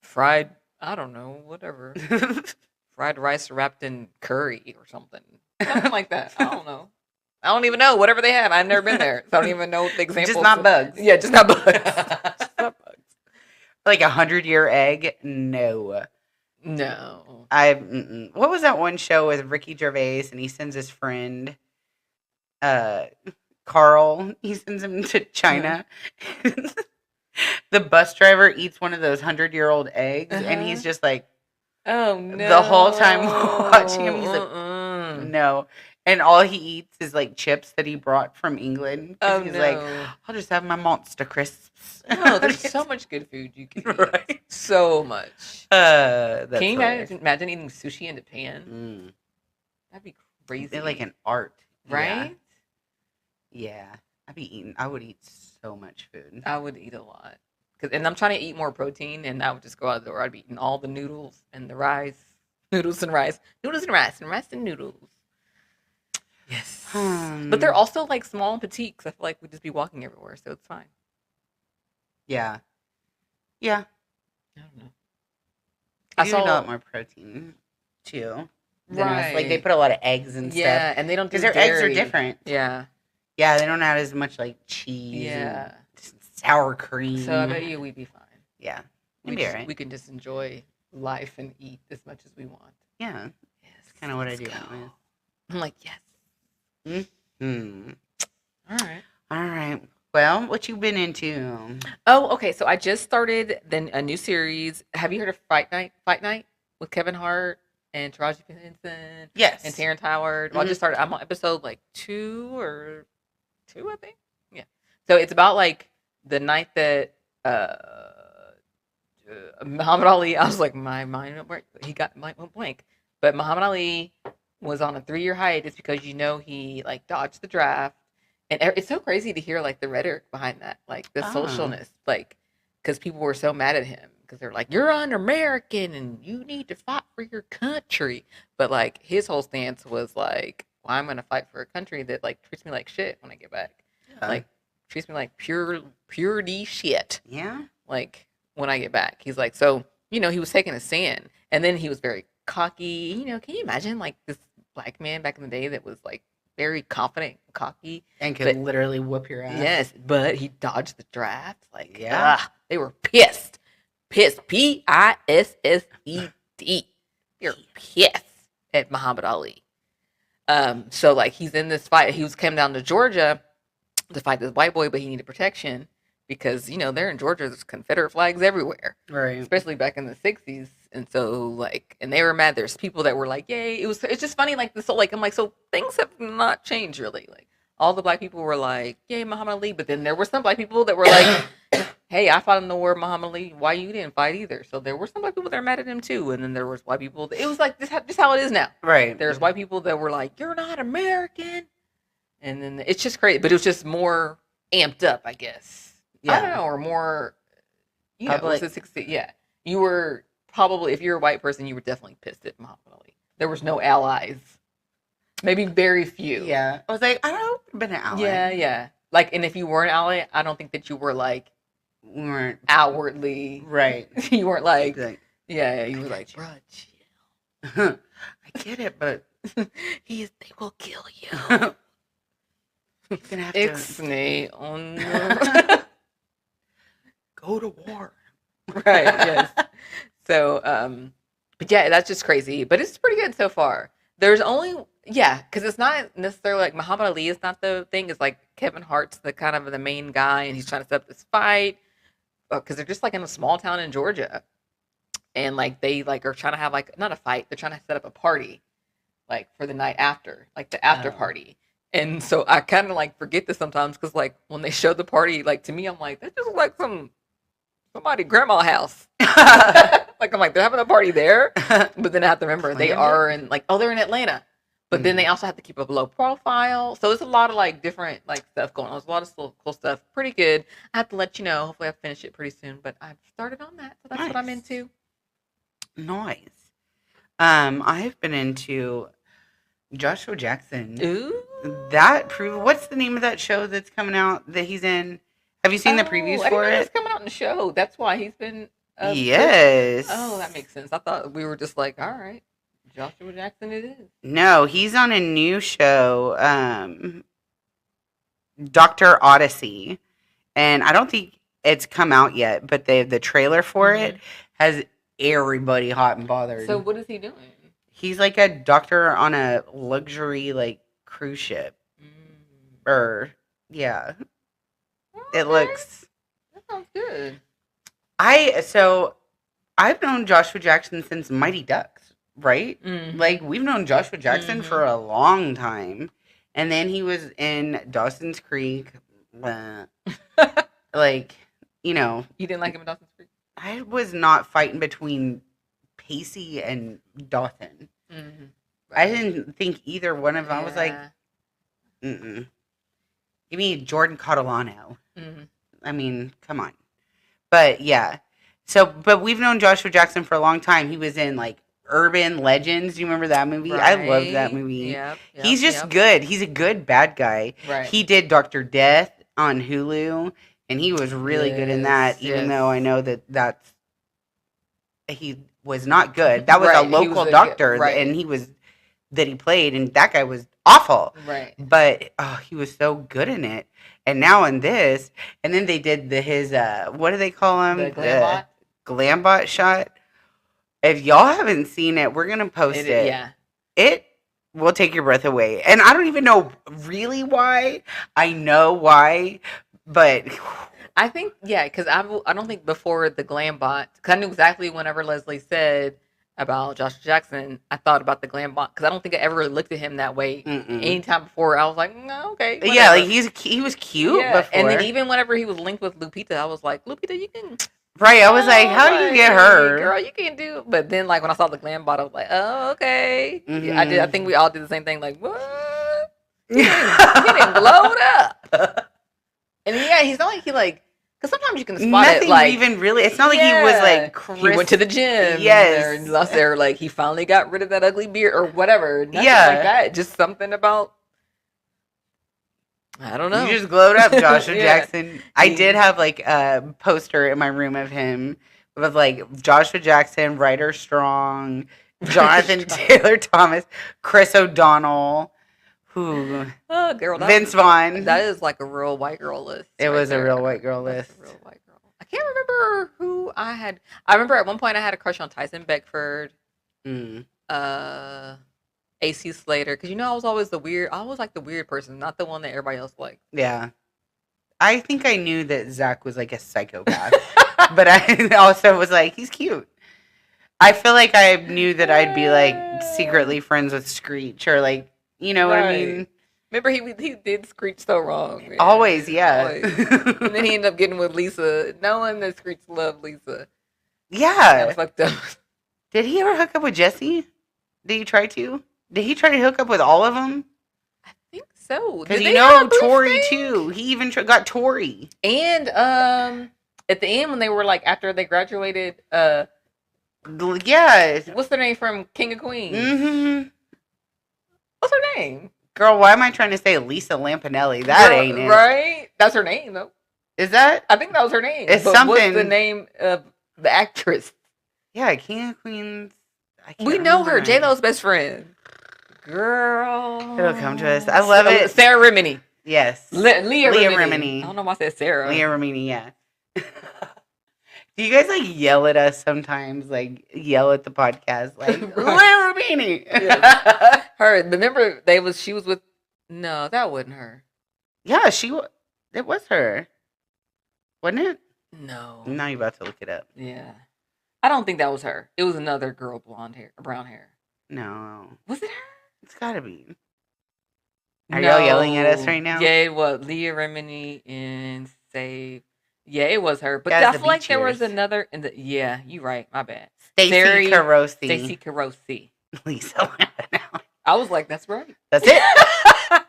fried. I don't know, whatever. Fried rice wrapped in curry or something like that. I don't know. I don't even know. Whatever they have, I've never been there, so I don't even know what the examples. Just not bugs. Yeah, just not bugs. Just not bugs. Like 100-year egg? No. What was that one show with Ricky Gervais, and he sends his friend Carl, he sends him to China. The bus driver eats one of those 100-year-old eggs, and he's just like, oh no, the whole time watching him, he's like, no. And all he eats is like chips that he brought from England. Oh, he's no. like, I'll just have my Monster Crisps. No, there's so much good food you can eat. Right. So much. Can you imagine eating sushi in Japan? That'd be crazy. They're like an art. Right? Yeah. I would eat so much food. I would eat a lot. And I'm trying to eat more protein, and I would just go out the door. I'd be eating all the noodles and the rice. Noodles and rice. Noodles and rice. And rice and noodles. Yes. But they're also like small and petite, because I feel like we'd just be walking everywhere, so it's fine. Yeah. I don't know. I saw a lot more protein too. Right. Like they put a lot of eggs and stuff. Yeah, and they don't do because their eggs are different. Yeah. Yeah, they don't add as much like cheese. Yeah. And sour cream. So I bet we'd be fine. Yeah. We can just enjoy life and eat as much as we want. Yeah. Yes, That's kind of what I let's do. go. Anyways. I'm like, yes. Mm-hmm. All right. All right. Well, what you been into? Oh, okay. So I just started then a new series. Have you heard of Fight Night? Fight Night with Kevin Hart and Taraji P. Henson and Yes. Terrence Howard. Well, I Mm-hmm. just started. I'm on episode like 2, I think. Yeah. So it's about like the night that Muhammad Ali. I was like, my mind went blank. He went blank. But Muhammad Ali was on a 3-year hiatus because he like dodged the draft, and it's so crazy to hear like the rhetoric behind that, like the socialness, like because people were so mad at him because they're like, you're un-American and you need to fight for your country, but like his whole stance was like, well, I'm gonna fight for a country that like treats me like shit when I get back, like treats me like purity shit, like when I get back. He's like, so he was taking a stand, and then he was very cocky. Can you imagine like this black man back in the day that was like very confident, cocky, and could literally whoop your ass? Yes, but he dodged the draft. Like, they were pissed. Pissed. Pissed. You're pissed at Muhammad Ali. So like he's in this fight. He came down to Georgia to fight this white boy, but he needed protection because they're in Georgia. There's Confederate flags everywhere, right? Especially back in the '60s. And so like, and they were mad. There's people that were like, "Yay!" It's just funny. Like this, so like I'm like, so things have not changed really. Like all the black people were like, "Yay, Muhammad Ali!" But then there were some black people that were like, "Hey, I fought in the war, Muhammad Ali. Why you didn't fight either?" So there were some black people that were mad at him too. And then there was white people. It was like just how it is now. Right. There's white people that were like, "You're not American," and then it's just crazy. But it was just more amped up, I guess. Yeah. I don't know, or more. It was a 60. Yeah, you were. Probably, if you're a white person, you were definitely pissed at Muhammad Ali. There was no allies. Maybe very few. Yeah. I was like, I don't have been an ally. Yeah. Like, and if you were an ally, I don't think that you were like, we weren't outwardly. Right. You weren't like, yeah, you were like, bro, chill. I get it, but they will kill you. You're gonna have Ixnay on go to war. Right, yes. So, but yeah, that's just crazy. But it's pretty good so far. There's only, because it's not necessarily like Muhammad Ali is not the thing. It's like Kevin Hart's the kind of the main guy, and he's trying to set up this fight because they're just like in a small town in Georgia, and like they like are trying to have like not a fight. They're trying to set up a party, like for the night after, like the after party. And so I kind of like forget this sometimes because like when they show the party, like to me, I'm like that just like somebody grandma house. Like I'm like they're having a party there, but then I have to remember they are in like they're in Atlanta, but then they also have to keep a low profile. So it's a lot of like different like stuff going on. There's a lot of cool stuff. Pretty good. I have to let you know. Hopefully I finish it pretty soon, but I've started on that, so that's what I'm into. Nice. I've been into Joshua Jackson. Ooh, what's the name of that show that's coming out that he's in? Have you seen the previews for it? It's coming out in the show. That's why he's been. Yes. Oh, that makes sense. I thought we were just like, all right, Joshua Jackson it is. No, he's on a new show, Dr. Odyssey. And I don't think it's come out yet, but the trailer for it has everybody hot and bothered. So what is he doing? He's like a doctor on a luxury like cruise ship. Yeah. Okay. It looks. That sounds good. I've known Joshua Jackson since Mighty Ducks, right? Mm-hmm. Like we've known Joshua Jackson for a long time, and then he was in Dawson's Creek. Like you didn't like him in Dawson's Creek. I was not fighting between Pacey and Dawson. Mm-hmm. I didn't think either one of them. I was like, give me Jordan Catalano. Mm-hmm. I mean, come on. But yeah. But we've known Joshua Jackson for a long time. He was in like Urban Legends. Do you remember that movie? Right. I love that movie. Yep, he's just good. He's a good bad guy. Right. He did Dr. Death on Hulu, and he was really good in that, even though I know he was not good. That was a local doctor, and he played, and that guy was awful. Right. But he was so good in it. And now in this, and then they did his what do they call him? The Glambot? Glambot shot. If y'all haven't seen it, we're gonna post it. Yeah. It will take your breath away. And I don't even know really why. I know why, but I think, yeah, because I don't think before the glam bot, because I knew exactly whenever Leslie said about Joshua Jackson, I thought about the glam bot, because I don't think I ever really looked at him that way. Anytime before, I was like, no, okay, whatever. Yeah, like he was cute before. And then even whenever he was linked with Lupita, I was like, Lupita, you can... Right, I was like, how do you get her? Girl, you can't do... But then, like, when I saw the glam bot, I was like, oh, okay. Yeah, I think we all did the same thing, like, what? He didn't glowed up. And yeah, he's not like he, like... Because sometimes you can spot Nothing it, like... even really... It's not like he was, like, crisp. He went to the gym. Yes. Or like, he finally got rid of that ugly beard or whatever. Nothing like that. Just something about... I don't know. You just glowed up, Joshua Jackson. I did have, like, a poster in my room of him with, like, Joshua Jackson, Ryder Strong, Jonathan Taylor Thomas, Chris O'Donnell... Ooh. Oh, girl. Vince Vaughn. That is like a real white girl list. It was a real white girl list. A real white girl. I can't remember who I had. I remember at one point I had a crush on Tyson Beckford. AC Slater. Because, I was always I was like the weird person, not the one that everybody else liked. Yeah. I think I knew that Zach was like a psychopath. But I also was like, he's cute. I feel like I knew that I'd be like secretly friends with Screech or like, you know what I mean? Remember, he did Screech so wrong. Man. Always, yeah. Always. And then he ended up getting with Lisa, knowing that Screech loved Lisa. Yeah. That was fucked up. Did he ever hook up with Jesse? Did he try to? Did he try to hook up with all of them? I think so. Because Tori too. He even got Tori. And at the end when they were like after they graduated, yeah. What's their name from King of Queens? Mm-hmm. What's her name? Girl, why am I trying to say Lisa Lampanelli? That ain't it. Right? That's her name, though. Is that? I think that was her name. It's something. What's the name of the actress? Yeah, King of Queens. We know her. J-Lo's best friend. Girl. It'll come to us. I love it. Sarah Rimini. Yes. Leah Remini. I don't know why I said Sarah. Leah Remini, yeah. Do you guys like yell at us sometimes? Like yell at the podcast, like Leah Remini. Yes. Her. Remember, she was with. No, that wasn't her. Yeah, it was her, wasn't it? No. Now you're about to look it up. Yeah, I don't think that was her. It was another girl, brown hair. No. Was it her? It's gotta be. Are y'all yelling at us right now? Yeah, it was Leah Remini and Save. Yeah, it was her. But I feel like there was another. Yeah, you're right. My bad. Stacey Carosi. Stacey Carosi. Lisa Lampanelli. I was like, that's right. That's it.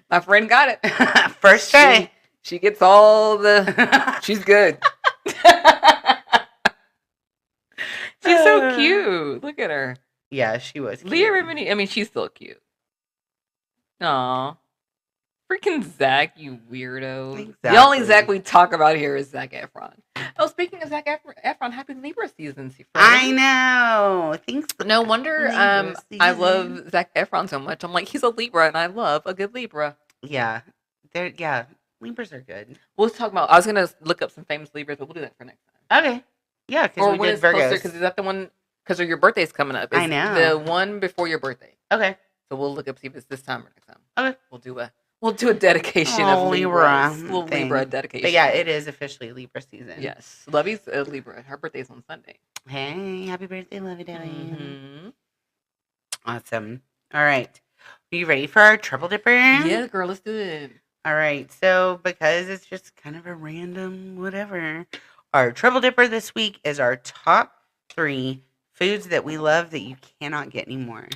My friend got it. First try. She gets all the. She's good. She's so cute. Look at her. Yeah, she was cute. Leah Remini. I mean, she's still cute. Aw. Freaking Zach, you weirdo. Exactly. The only Zach we talk about here is Zac Efron. Oh, speaking of Zac Efron, happy Libra season. I know. Thanks. No wonder I love Zac Efron so much. I'm like, he's a Libra, and I love a good Libra. Yeah. Libras are good. We'll talk about... I was going to look up some famous Libras, but we'll do that for next time. Okay. Yeah, because we did Virgos. Because is that the one... Because your birthday's coming up. I know. The one before your birthday. Okay. So we'll look up, see if it's this time or next time. Okay. We'll do a dedication of Libra. Little thing. Libra dedication. But yeah, it is officially Libra season. Yes. Lovey's a Libra. Her birthday's on Sunday. Hey, happy birthday, Lovey Dovey. Mm-hmm. Awesome. All right. Are you ready for our Triple Dipper? Yeah, girl, let's do it. All right. So, because it's just kind of a random whatever, our Triple Dipper this week is our top 3 foods that we love that you cannot get anymore.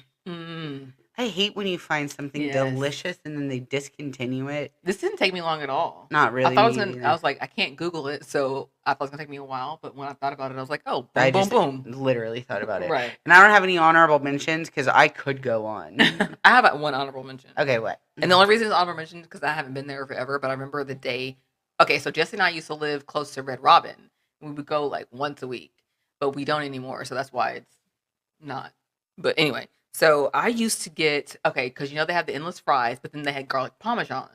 I hate when you find something delicious and then they discontinue it. This didn't take me long at all. Not really. I was like, I can't Google it, so I thought it was gonna take me a while. But when I thought about it, I was like, oh, boom, boom. Literally thought about it. Right. And I don't have any honorable mentions because I could go on. I have one honorable mention. Okay, what? And the only reason it's honorable mention is because I haven't been there forever. But I remember the day. Okay, so Jesse and I used to live close to Red Robin. We would go like once a week, but we don't anymore. So that's why it's not. But anyway. So I used to get, because they have the endless fries, but then they had garlic parmesan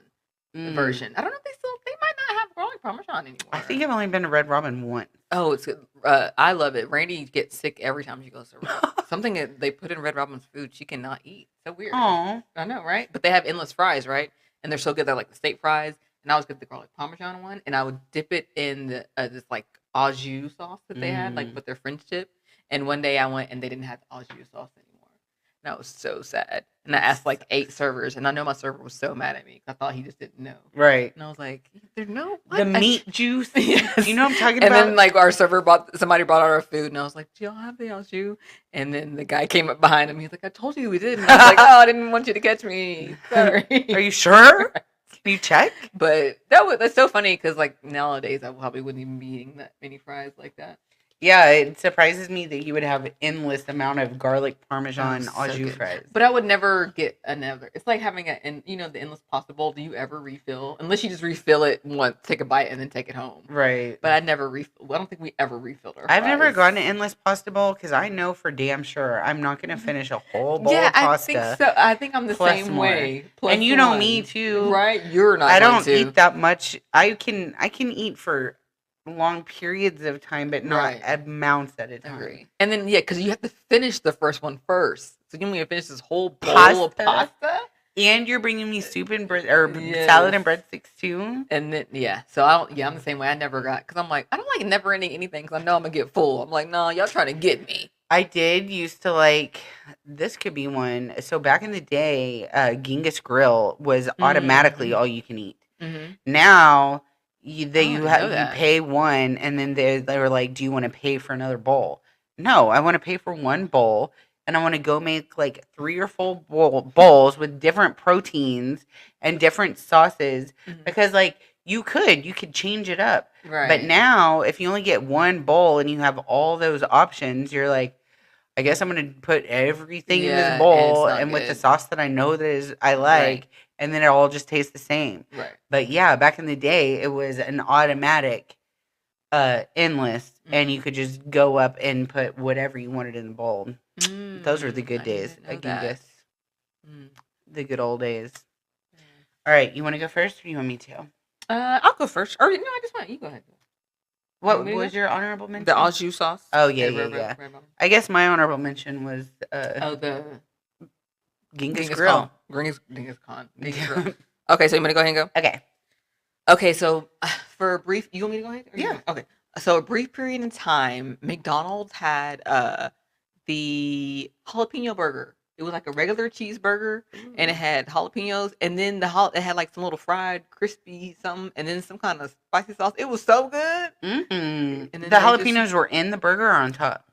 version. I don't know if they might not have garlic parmesan anymore. I think I've only been to Red Robin once. Oh, it's I love it. Randy gets sick every time she goes to something that they put in Red Robin's food she cannot eat. So weird. Oh, I know, right? But they have endless fries, right? And they're so good. They're like the steak fries. And I always get the garlic parmesan one, and I would dip it in the this like au jus sauce that they had, like with their French dip. And one day I went and they didn't have the au jus sauce anymore. And I was so sad. And I asked like 8 servers, and I know my server was so mad at me because I thought he just didn't know. right. And I was like, "There's no what?" The meat juice. Yes. You know what I'm talking And about? then like our server somebody brought out our food, and I was like, "Do y'all have the au jus?" And then the guy came up behind him. He's like, "I told you we didn't." I was like, "Oh, I didn't want you to catch me. Sorry." Are you sure? Can you check? But that's so funny because like nowadays I probably wouldn't even be eating that many fries like that. Yeah, it surprises me that you would have endless amount of garlic parmesan au jus fries. But I would never get another. It's like having the endless pasta bowl. Do you ever refill? Unless you just refill it once, take a bite, and then take it home. Right. But I never refill. I don't think we ever refilled our I've fries. never gone an endless pasta bowl because I know for damn sure I'm not going to finish a whole bowl of pasta. I think so. I think I'm the same way. And you know me too. Right? You're not. I don't eat that much. I can eat for long periods of time, but not amounts at a time. Agree. And then because you have to finish the first one first, so you don't even finish this whole bowl of pasta. And you're bringing me soup and bread or salad and breadsticks too. And then so I'm the same way. I never got because I'm like I don't like never ending anything because I know I'm gonna get full. I'm like, no, y'all trying to get me. I did used to like this could be one. So back in the day, Genghis Grill was automatically all you can eat. Mm-hmm. Now. You pay one, and then they were like, "Do you want to pay for another bowl?" No, I want to pay for one bowl, and I want to go make like 3 or 4 bowls with different proteins and different sauces because like you could change it up. Right. But now, if you only get one bowl and you have all those options, you're like, I guess I'm gonna put everything in this bowl and with the sauce that I know I like. Right. And then it all just tastes the same. Right. But yeah, back in the day, it was an automatic endless, and you could just go up and put whatever you wanted in the bowl. Those were the good days. I guess. The good old days. All right, you want to go first, or do you want me to? I'll go first. Or no, I just want you go ahead. What was your honorable mention? The au jus sauce. Oh yeah. I guess my honorable mention was the Genghis Grill. Genghis Khan. Grill. Okay, so you want to go ahead and go? Okay. Okay, so for a brief, you want me to go ahead? Yeah. Okay. So a brief period in time, McDonald's had the jalapeno burger. It was like a regular cheeseburger, and it had jalapenos, and then it had like some little fried, crispy something, and then some kind of spicy sauce. It was so good. Mm-hmm. And then the jalapenos were in the burger or on top?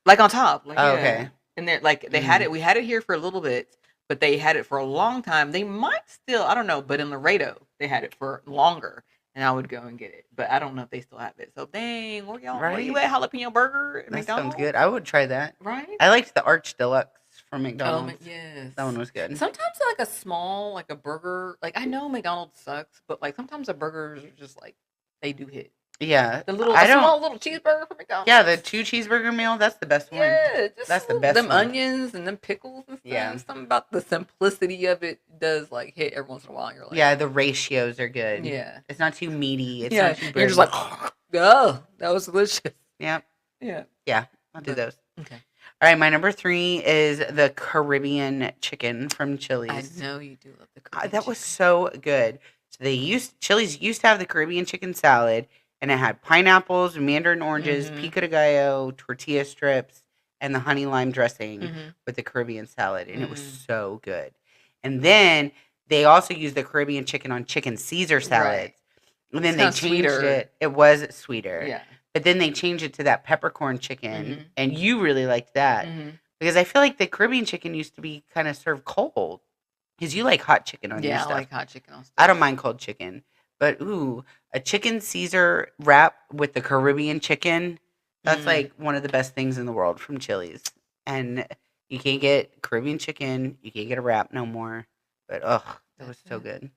Like on top. Like, okay. And they're like they had it. We had it here for a little bit, but they had it for a long time. They might still, I don't know, but in Laredo they had it for longer, and I would go and get it. But I don't know if they still have it. So dang, where you at? Jalapeno burger at McDonald's? Sounds good. I would try that. Right. I liked the Arch Deluxe from McDonald's. Oh, yes. That one was good. Sometimes like a small, like a burger, like I know McDonald's sucks, but like sometimes the burgers are just like they do hit. Yeah, the small little cheeseburger from McDonald's. Yeah, the 2 cheeseburger meal. That's the best one. Yeah, that's the best. Them onions and them pickles and stuff. Yeah, something about the simplicity of it does like hit every once in a while. You're like, yeah, the ratios are good. Yeah, it's not too meaty. It's not too you're just like, oh, that was delicious. Yep. Yeah. I'll do those. Okay. All right, my number 3 is the Caribbean chicken from Chili's. I know you do love the Caribbean. That was so good. So Chili's used to have the Caribbean chicken salad. And it had pineapples, mandarin oranges, pico de gallo, tortilla strips, and the honey lime dressing with the Caribbean salad. And it was so good. And then they also used the Caribbean chicken on chicken Caesar salads. Right. And then they changed it. It was sweeter. Yeah. But then they changed it to that peppercorn chicken. And you really liked that. Because I feel like the Caribbean chicken used to be kind of served cold. Because you like hot chicken on your stuff. Yeah, I like hot chicken on stuff. I don't mind cold chicken. But, a chicken Caesar wrap with the Caribbean chicken, that's like one of the best things in the world from Chili's. And you can't get Caribbean chicken. You can't get a wrap no more. But, that was so good.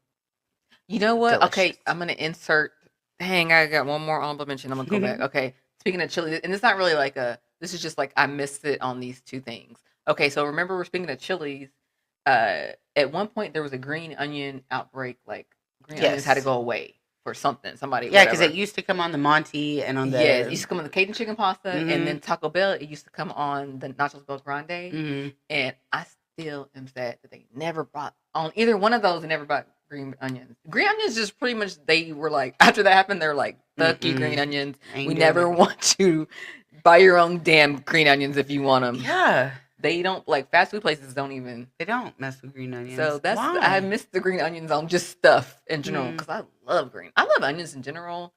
You know what? Delicious. Okay, I'm going to insert. Dang, I got one more honorable mention. I'm going to go back. Okay, speaking of Chili's, and it's not really like this is just like I missed it on these 2 things. Okay, so remember we're speaking of Chili's. At one point, there was a green onion outbreak, like, green onions had to go away for something. Somebody. Yeah, because it used to come on the Monty and on the. Yeah, it used to come on the Cajun chicken pasta, and then Taco Bell. It used to come on the Nachos Bel Grande, and I still am sad that they never brought on either one of those. They never brought green onions. Green onions just pretty much they were like after that happened, they're like, fuck you, green onions. We never want you buy your own damn green onions if you want them. Yeah. They don't like fast food places don't even. They don't mess with green onions. So that's I miss the green onions on just stuff in general because I love onions in general,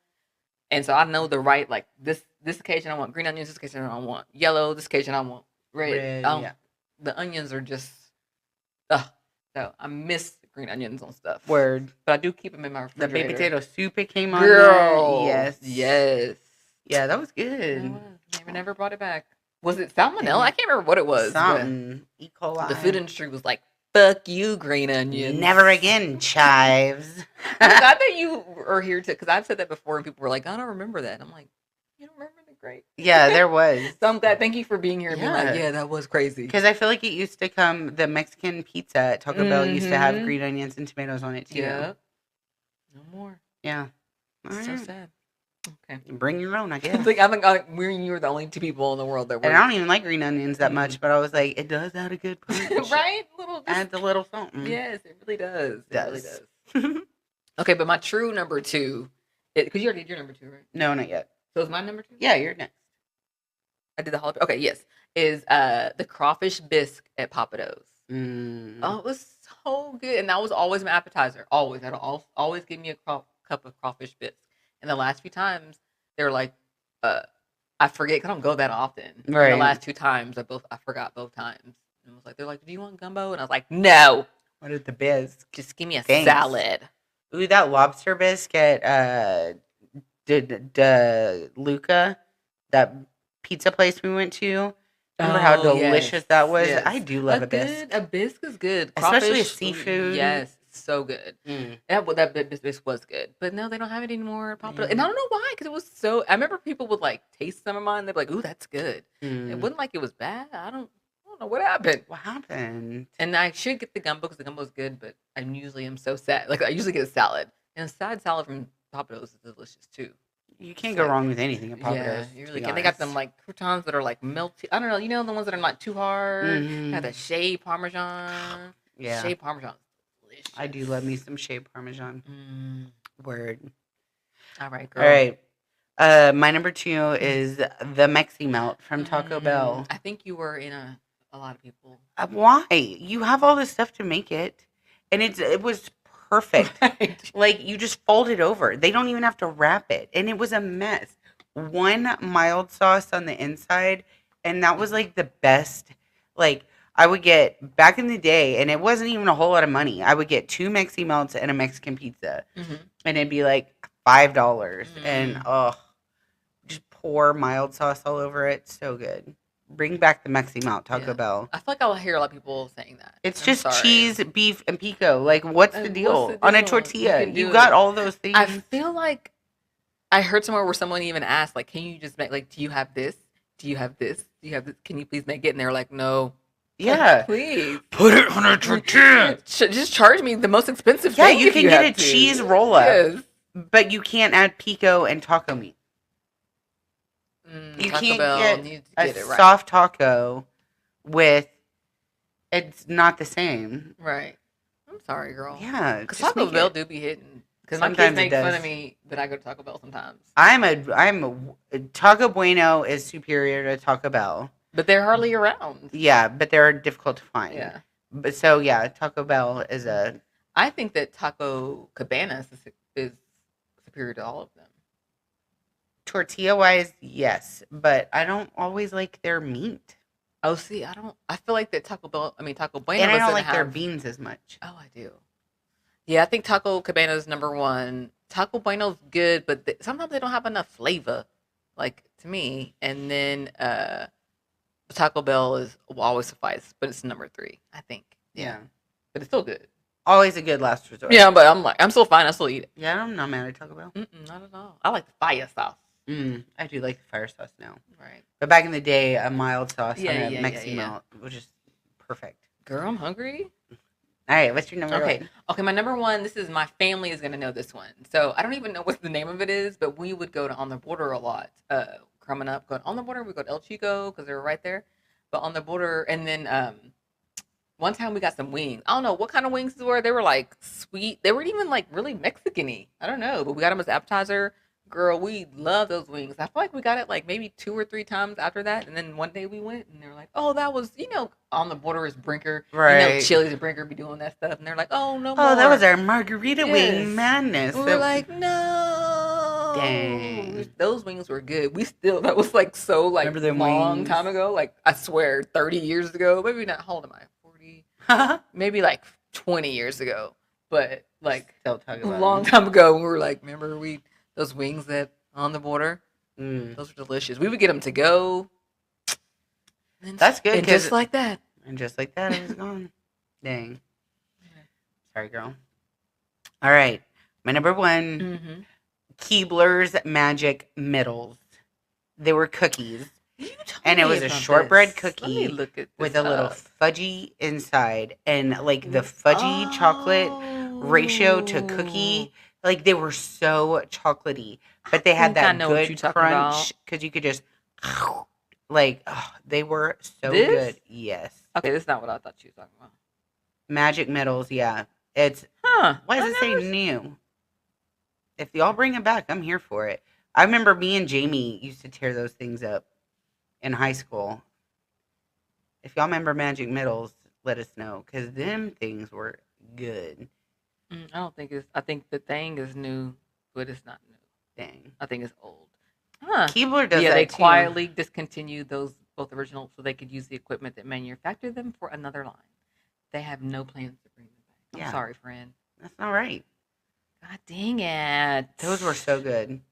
and so I know the right like this occasion I want green onions. This occasion I want yellow. This occasion I want red. Yeah. The onions are just. So I miss green onions on stuff. Word, but I do keep them in my refrigerator. The baked potato soup it came on. Girl, there. Yes. Yeah, that was good. Never brought it back. Was it salmonella? I can't remember what it was. Something. E. coli. The food industry was like, fuck you, green onions. Never again, chives. I'm glad that you are here to, because I've said that before and people were like, I don't remember that. I'm like, you don't remember the great. Yeah, there was. So I'm glad. Thank you for being here and being like, yeah, that was crazy. Because I feel like it used to come, the Mexican pizza at Taco Bell used to have green onions and tomatoes on it too. Yeah. No more. Yeah. So sad. Okay. Bring your own, I guess. I think we and you are the only two people in the world that were. And I don't even like green onions that much, but I was like, it does add a good punch. Right? Adds a little something. Yes, it really does. It really does. Okay, but my true number 2, because you already did your number 2, right? No, not yet. So is my number 2? Yeah, you're next. I did the jalapeno. Okay, yes. Is the crawfish bisque at Papados. Oh, it was so good. And that was always my appetizer. Always. That'll always give me a cup of crawfish bisque. And the last few times, they were like, I forget, because I don't go that often. Right. And the last 2 times, I forgot both times. And I was like, they're like, do you want gumbo? And I was like, no. What is the bisque? Just give me a salad. Ooh, that lobster bisque at Luca, that pizza place we went to. Remember how delicious that was? Yes. I do love a bisque. A bisque is good. Especially a seafood. Yes. So good. That bisque was good. But no, they don't have it anymore. And I don't know why, because it was so. I remember people would like taste some of mine. They'd be like, "Ooh, that's good." It wasn't like it was bad. I don't know what happened. What happened? And I should get the gumbo because the gumbo is good, but I usually am so sad. Like I usually get a salad, and a side salad from Papados is delicious too. You can't go wrong with anything at Papados. Yeah, you really can. They got them like croutons that are like melty. I don't know. You know the ones that are not too hard. Got the shea parmesan. Yeah, shea parmesan. I do love me some shea parmesan. Word. All right, girl. All right. My number 2 is the Meximelt from Taco Bell. I think you were in a lot of people. Why? You have all this stuff to make it, and it was perfect. Right. Like you just fold it over. They don't even have to wrap it, and it was a mess. 1 mild sauce on the inside, and that was like the best. Like. I would get, back in the day, and it wasn't even a whole lot of money, I would get 2 Meximelts and a Mexican pizza. And it'd be like $5. And, just pour mild sauce all over it. So good. Bring back the Meximelt, Taco Bell. I feel like I'll hear a lot of people saying that. It's just cheese, beef, and pico. Like, what's the deal? On a tortilla. You got all those things. I feel like I heard somewhere where someone even asked, like, can you just make, like, do you have this? Do you have this? Do you have this? Can you please make it? And they're like, no. Yeah. Like, please. Put it on a tortilla. Just charge me the most expensive thing. Yeah, you can get a cheese roll-up. Yes. But you can't add pico and taco meat. You can't get a soft taco with... It's not the same. Right. I'm sorry, girl. Yeah. Because Taco Bell do be hitting. Because my kids make fun of me that I go to Taco Bell sometimes. Taco Bueno is superior to Taco Bell. But they're hardly around. Yeah, but they're difficult to find. Yeah. But so yeah, Taco Bell is a. I think that Taco Cabanas is superior to all of them. Tortilla wise, yes, but I don't always like their meat. Oh, see, I feel like that Taco Bueno. And I don't like their beans as much. Oh, I do. Yeah, I think Taco Cabana is number 1. Taco Bueno's good, but sometimes they don't have enough flavor, like to me. And then Taco Bell will always suffice, but it's number 3, I think. Yeah. But it's still good. Always a good last resort. Yeah, but I'm still fine. I still eat it. Yeah, I'm not mad at Taco Bell. Not at all. I like the fire sauce. I do like the fire sauce now. Right. But back in the day, a mild sauce on a Meximelt was just perfect. Girl, I'm hungry. All right, what's your number one? Okay, my number one, my family is going to know this one. So I don't even know what the name of it is, but we would go to On the Border a lot. Coming up, going On the Border, we go to El Chico because they were right there. But On the Border, and then one time we got some wings. I don't know what kind of wings these were. They were like sweet. They weren't even like really Mexican-y. I don't know, but we got them as appetizer. Girl, we love those wings. I feel like we got it like maybe 2 or 3 times after that. And then one day we went and they were like, oh, that was, On the Border is Brinker. Right. Chili's and Brinker be doing that stuff. And they're like, oh, no more. Oh, that was our margarita wing madness. And we're like, no. Dang. Those wings were good. That was like so like Remember long wings? Time ago. Like, I swear, 30 years ago. Maybe not, how old am I? 40? Maybe like 20 years ago. But like, still talking about a long time ago, we were like, remember those wings that On the Border? Those were delicious. We would get them to go. That's good. And just like that. And just like that, it was gone. Dang. Sorry, girl. All right. My number one, Keebler's Magic Middles. They were cookies. And it was a shortbread cookie with a little fudgy inside. And like the fudgy chocolate ratio to cookie, like they were so chocolatey. But they had that good crunch because you could just like, they were so good. Yes. Okay, this is not what I thought you were talking about. Magic Middles, yeah. It's why does it say new? If y'all bring it back, I'm here for it. I remember me and Jamie used to tear those things up in high school. If y'all remember Magic Middles, let us know because them things were good. I think the thing is new, but it's not new. Dang. I think it's old. Keebler does that they too. quietly discontinued those both originals so they could use the equipment that manufactured them for another line. They have no plans to bring them back. I'm sorry, friend. That's not right. God dang it. Those were so good. Maybe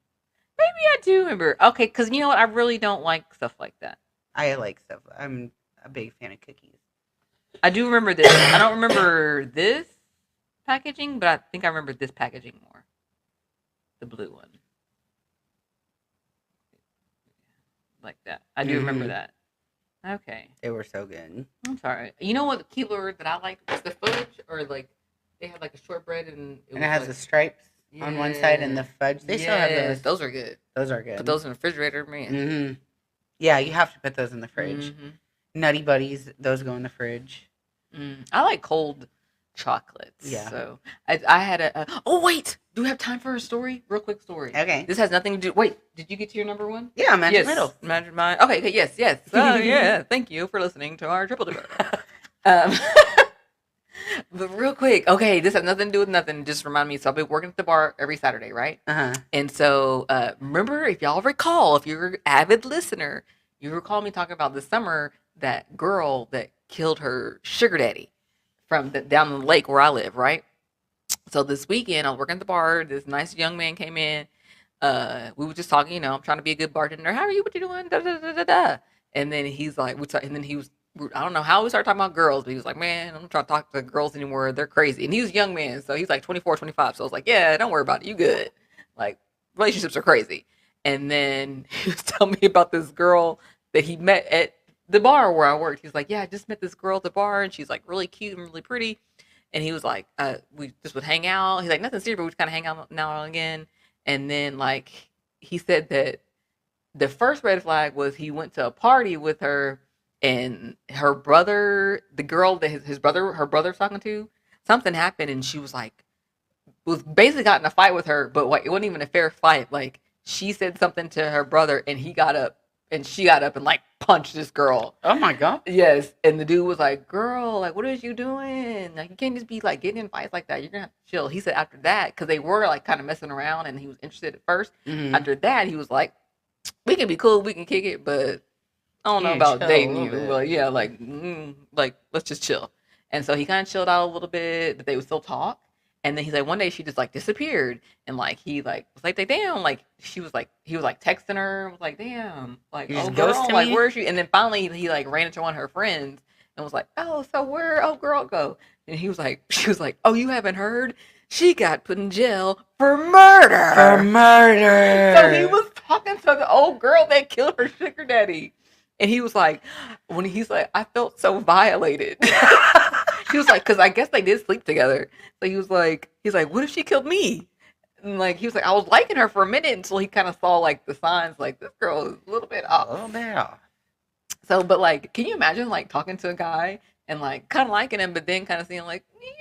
I do remember. Okay, because you know what? I really don't like stuff like that. I like stuff. I'm a big fan of cookies. I do remember this. I don't remember this packaging, but I think I remember this packaging more. The blue one. Like that. I do remember that. Okay. They were so good. I'm sorry. You know what Keebler that I liked was the fudge, or like they had like a shortbread and it has the stripes on one side and the fudge. They still have those. Those are good. Those are good. Put those in the refrigerator, man. Yeah, you have to put those in the fridge. Nutty Buddies, those go in the fridge. I like cold chocolates. Yeah. So I had a. Oh wait, do we have time for a story? Real quick story. Okay. This has nothing to do. Wait, did you get to your number one? Yeah, Magic Middle. Magic Mind. Okay. Yes. Yeah. Thank you for listening to our triple dipper. But real quick, okay, this has nothing to do with nothing. Just remind me. So I'll be working at the bar every Saturday, right? And so remember, if y'all recall, if you're an avid listener, you recall me talking about this summer that girl that killed her sugar daddy from down the lake where I live, right? So this weekend, I was working at the bar. This nice young man came in. We were just talking, I'm trying to be a good bartender. How are you? What you doing? Da, da, da, da, da. And then he's like, and then he was, I don't know how we started talking about girls, but he was like, man, I'm not trying to talk to girls anymore. They're crazy. And he was a young man. So he's like 24, 25. So I was like, yeah, don't worry about it. You good. Like, relationships are crazy. And then he was telling me about this girl that he met at the bar where I worked. He's like, yeah, I just met this girl at the bar and she's like really cute and really pretty. And he was like, we just would hang out. He's like, nothing serious, but we just kind of hang out now and again. And then like, he said that the first red flag was he went to a party with her and her brother, the girl that her brother's talking to, something happened and she was like, was basically got in a fight with her, but it wasn't even a fair fight. Like she said something to her brother and he got up and she got up and like punched this girl. Oh my God. Yes. And the dude was like, girl, like, what is you doing? Like, you can't just be like getting in fights like that. You're going to have to chill. He said after that, because they were like kind of messing around and he was interested at first. After that, he was like, we can be cool. We can kick it, but I don't know about dating you. Well, yeah, like, let's just chill. And so he kind of chilled out a little bit, but they would still talk. And then he's like, one day she just like disappeared, and like he like was like, damn, like he was like texting her, and was like, damn, like, oh girl, like where is she? And then finally he like ran into one of her friends and was like, oh, so where oh girl go? And she was like, oh, you haven't heard? She got put in jail for murder. So he was talking to the old girl that killed her sugar daddy. And he was like, I felt so violated. He was like, because I guess they did sleep together. So he's like, what if she killed me? And like he was like, I was liking her for a minute until he kind of saw like the signs, like this girl is a little bit off. A little bit off. So, but like, can you imagine like talking to a guy and like kind of liking him, but then kind of seeing like, maybe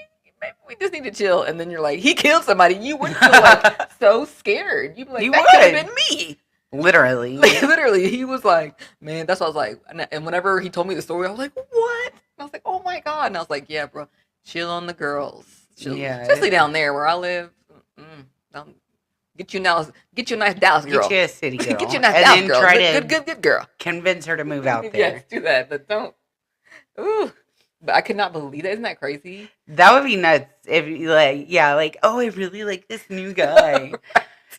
we just need to chill, and then you're like, he killed somebody. You would feel like so scared. You'd be like, You that would. could have been me. Literally. Like, literally, he was like, man, that's what I was like. And whenever he told me the story, I was like, what? And I was like, oh my God. And I was like, yeah, bro, chill on the girls. Chill. Yeah. Especially down there where I live. Get you a nice Dallas girl. Get you a city girl. Get you a nice Dallas girl. Try good girl. Convince her to move out there. Yes, do that, but don't. Ooh. But I could not believe that. Isn't that crazy? That would be nuts if you like, oh, I really like this new guy.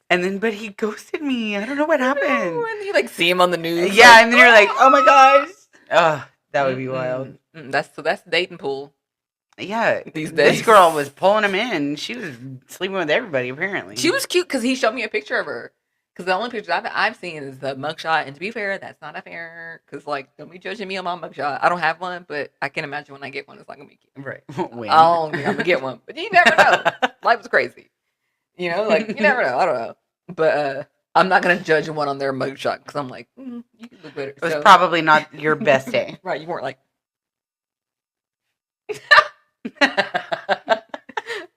And then, but he ghosted me. I don't know what happened. And you like see him on the news. Yeah, like, and then you're like, oh my gosh. Oh, that would be wild. That's the dating pool. Yeah. These days. This girl was pulling him in. She was sleeping with everybody, apparently. She was cute because he showed me a picture of her. Because the only pictures I've seen is the mugshot. And to be fair, that's not a fair. Because, like, don't be judging me on my mugshot. I don't have one, but I can imagine when I get one, it's not going to be cute. Right. I don't think I'm going to get one. But you never know. Life is crazy. You know, like, you never know. I don't know. But I'm not going to judge one on their mugshot. Because I'm like, you could look better. It was probably not your best day. Right. You weren't like.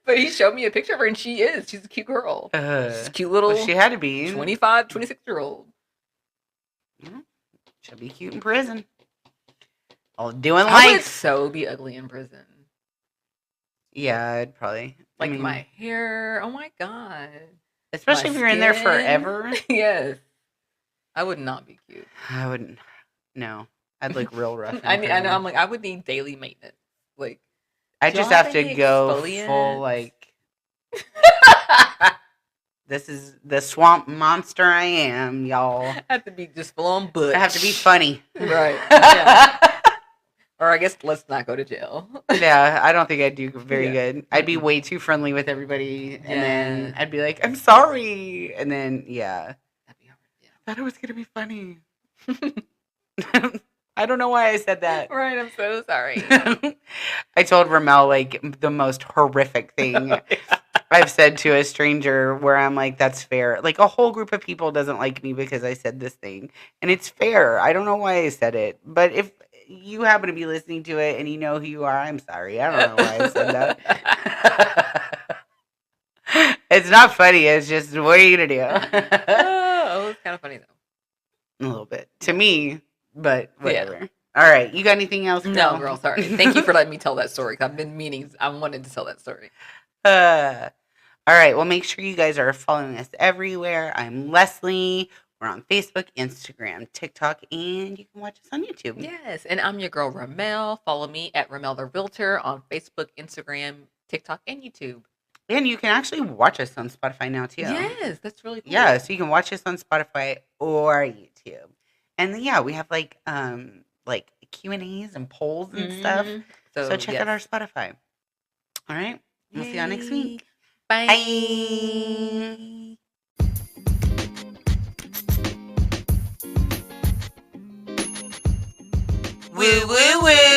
But he showed me a picture of her, and she's a cute girl. She's a cute little. Well, she had to be 25, 26-year-old. She'll be cute in prison. All doing I would life. so be ugly in prison. Yeah, I'd probably like my hair. Oh my God. Especially if you're in there forever. Yes. I would not be cute. I wouldn't. No, I'd look real rough. I know. I'm like, I would need daily maintenance. Like. I just have to go full like. This is the swamp monster I am, y'all. I have to be just full on butch. I have to be funny, right? Yeah. Or I guess let's not go to jail. Yeah, I don't think I'd do very good. I'd be way too friendly with everybody, and then I'd be like, "I'm sorry," and then that'd be hard. Yeah, I thought it was gonna be funny. I don't know why I said that. Right, I'm so sorry. I told Ramelle like the most horrific thing I've said to a stranger where I'm like, that's fair. Like a whole group of people doesn't like me because I said this thing. And it's fair. I don't know why I said it. But if you happen to be listening to it and you know who you are, I'm sorry. I don't know why I said that. It's not funny. It's just, what are you going to do? Oh, it's kind of funny though. A little bit. To me. But whatever. Yeah. All right. You got anything else? Girl? No, girl. Sorry. Thank you for letting me tell that story. I've been meaning. I wanted to tell that story. All right. Well, make sure you guys are following us everywhere. I'm Leslie. We're on Facebook, Instagram, TikTok, and you can watch us on YouTube. Yes. And I'm your girl, Ramelle. Follow me at Ramelle the Realtor on Facebook, Instagram, TikTok, and YouTube. And you can actually watch us on Spotify now, too. Yes. That's really cool. Yeah. So you can watch us on Spotify or YouTube. And then, we have like Q&As and polls and stuff. So check out our Spotify. All right. We'll see y'all next week. Bye. Bye. Woo, woo, woo.